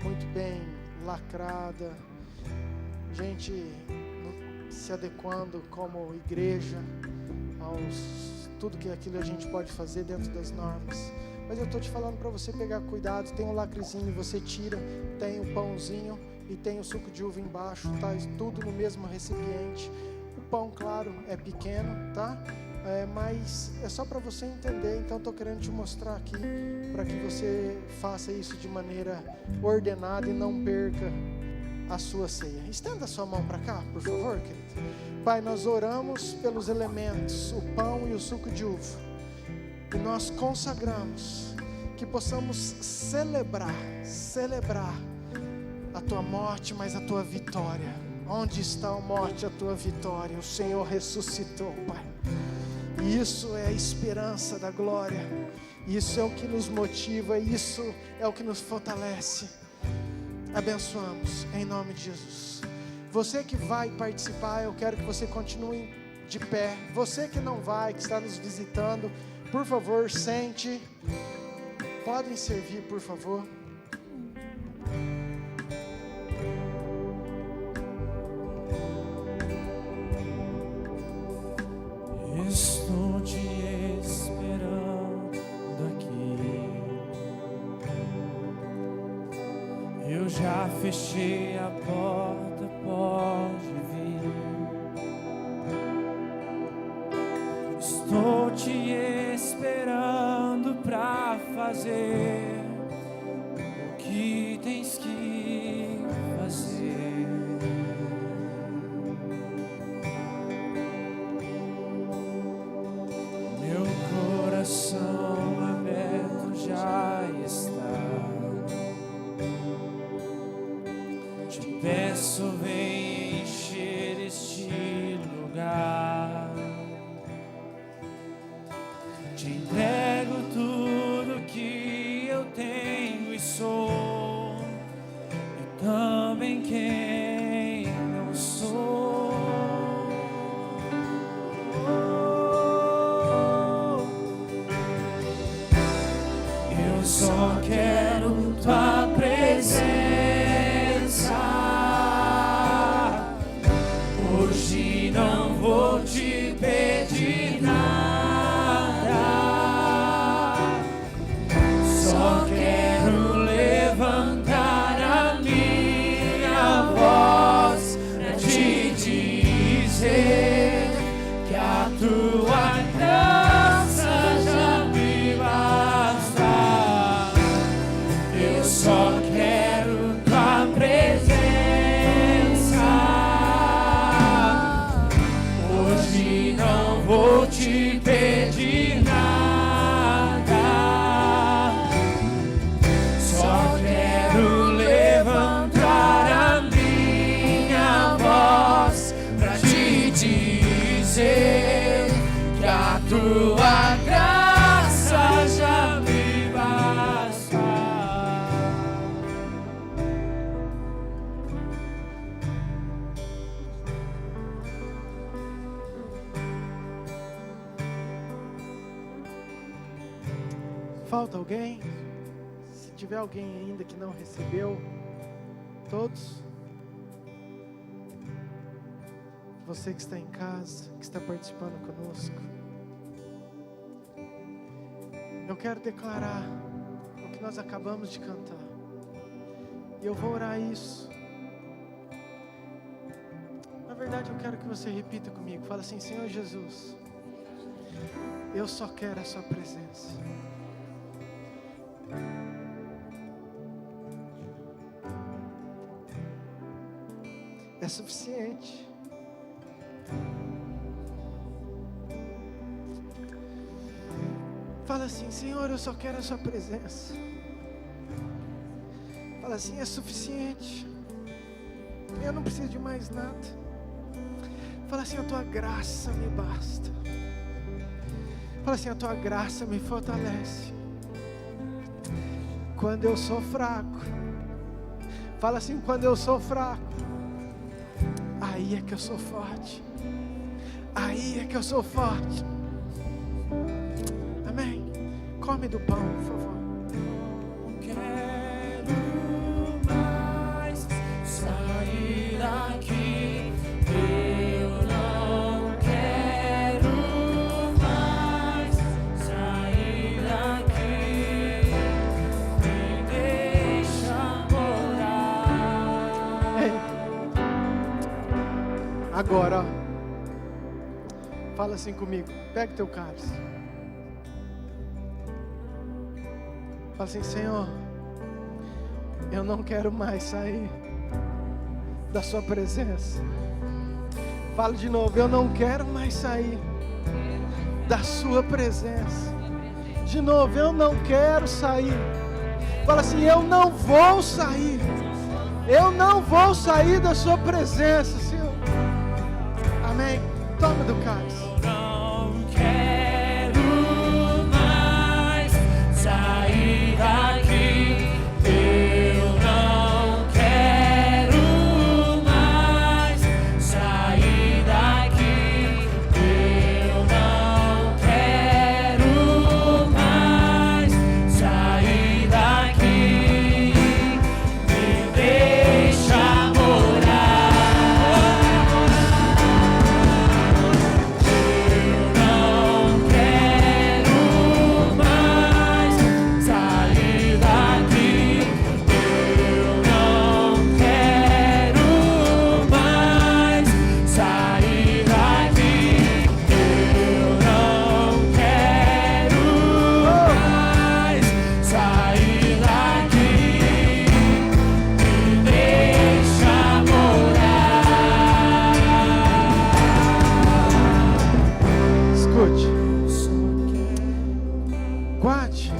muito bem lacrada. Gente se adequando como igreja aos tudo que aquilo a gente pode fazer dentro das normas. Mas eu estou te falando para você pegar cuidado. Tem um lacrezinho, você tira, tem o pãozinho e tem o suco de uva embaixo, tá? Tudo no mesmo recipiente. O pão, claro, é pequeno, tá? Mas é só para você entender. Então estou querendo te mostrar aqui para que você faça isso de maneira ordenada e não perca a sua ceia. Estenda a sua mão para cá, por favor, querido. Pai, nós oramos pelos elementos, o pão e o suco de uva, e nós consagramos que possamos celebrar a tua morte, mas a tua vitória. Onde está a morte, a tua vitória? O Senhor ressuscitou, Pai. E isso é a esperança da glória. Isso é o que nos motiva, isso é o que nos fortalece. Abençoamos em nome de Jesus. Você que vai participar, eu quero que você continue de pé. Você que não vai, que está nos visitando, por favor, sente. Podem servir, por favor. Estou te esperando aqui. Eu já fechei a porta, pode vir. Estou te esperando pra fazer o que tens que fazer. Meu coração aberto já está. Te peço, vem encher este lugar. Te entrego tudo que eu tenho. sou e também quem não sou. Eu só quero tua presença. Hoje não vou te pedir nada, só quero levantar a minha voz pra te dizer que a tua graça já me basta. Eu só quero tua presença. Hoje não vou te pedir nada, só quero levantar a minha voz pra te dizer que a tua graça já me basta. Falta alguém? Se tiver alguém ainda que não recebeu, todos? Você que está em casa, que está participando conosco, eu quero declarar o que nós acabamos de cantar, e eu vou orar isso. Na verdade, eu quero que você repita comigo. Fala assim: Senhor Jesus, eu só quero a sua presença. É suficiente. Fala assim: Senhor, eu só quero a sua presença. Fala assim: é suficiente. Eu não preciso de mais nada. Fala assim: a tua graça me basta. Fala assim: a tua graça me fortalece quando eu sou fraco. Fala assim: quando eu sou fraco, aí é que eu sou forte. Aí é que eu sou forte. Amém. Come do pão, por favor. Não quero mais sair daqui. Eu não quero mais sair daqui. Me deixa morar. Ei. Agora, ó. Fala assim comigo. Pega teu cálice. Fala assim: Senhor, eu não quero mais sair da sua presença. Fala de novo: eu não quero mais sair da sua presença. De novo: eu não quero sair. Fala assim: eu não vou sair. Eu não vou sair da sua presença, Senhor. Amém. Toma do cálice. Não quero mais sair daqui. Eu não quero mais sair daqui. Eu não quero mais sair daqui. Me deixa morar.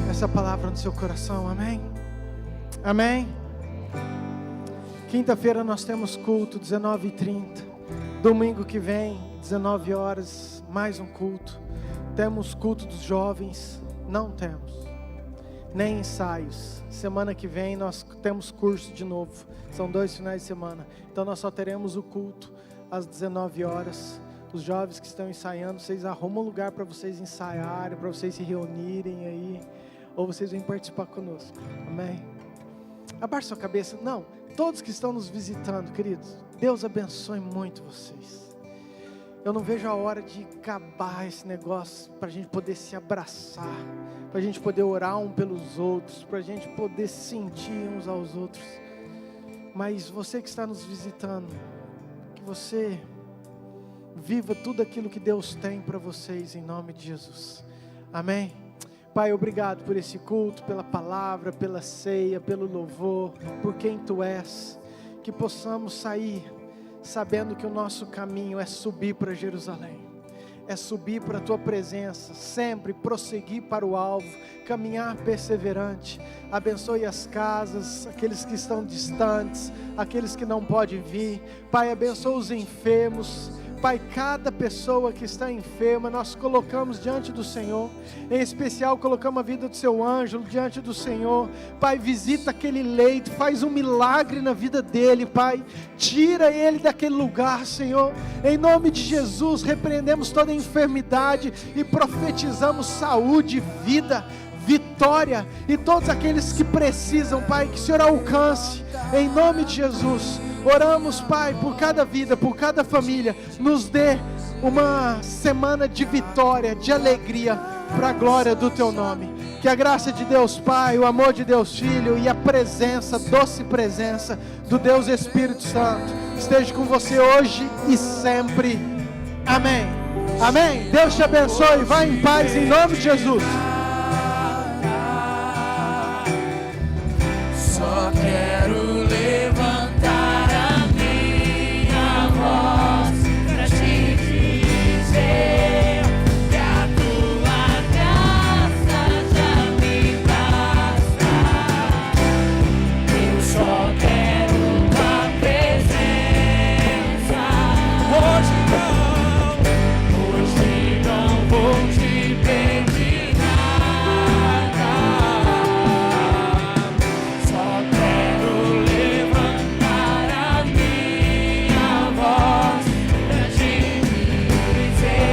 essa palavra no seu coração, amém? Amém? Quinta-feira nós temos culto, 19h30. Domingo que vem, 19 horas, mais um culto. Temos culto dos jovens? Não temos. nem ensaios. Semana que vem nós temos curso de novo. São 2 finais de semana. Então nós só teremos o culto às 19 horas. Os jovens que estão ensaiando, vocês arrumam um lugar para vocês ensaiarem, para vocês se reunirem aí. Ou vocês vêm participar conosco. Amém? Abaixe sua cabeça. Não, todos que estão nos visitando, queridos, Deus abençoe muito vocês. Eu não vejo a hora de acabar esse negócio, para a gente poder se abraçar, para a gente poder orar um pelos outros, para a gente poder sentir uns aos outros. Mas você que está nos visitando, que você viva tudo aquilo que Deus tem para vocês, em nome de Jesus. Amém? Pai, obrigado por esse culto, pela palavra, pela ceia, pelo louvor, por quem Tu és. Que possamos sair sabendo que o nosso caminho é subir para Jerusalém, é subir para a Tua presença, sempre prosseguir para o alvo, caminhar perseverante. Abençoe as casas, aqueles que estão distantes, aqueles que não podem vir. Pai, abençoe os enfermos. Pai, cada pessoa que está enferma, nós colocamos diante do Senhor. Em especial, colocamos a vida do Seu anjo diante do Senhor. Pai, visita aquele leito, faz um milagre na vida dele, Pai. Tira ele daquele lugar, Senhor. Em nome de Jesus, repreendemos toda enfermidade e profetizamos saúde, vida, vitória. E todos aqueles que precisam, Pai, que o Senhor alcance. Em nome de Jesus. Oramos, Pai, por cada vida, por cada família. Nos dê uma semana de vitória, de alegria, para a glória do Teu nome. Que a graça de Deus Pai, o amor de Deus Filho e a presença, doce presença do Deus Espírito Santo esteja com você hoje e sempre. Amém. Amém. Deus te abençoe. Vá em paz em nome de Jesus.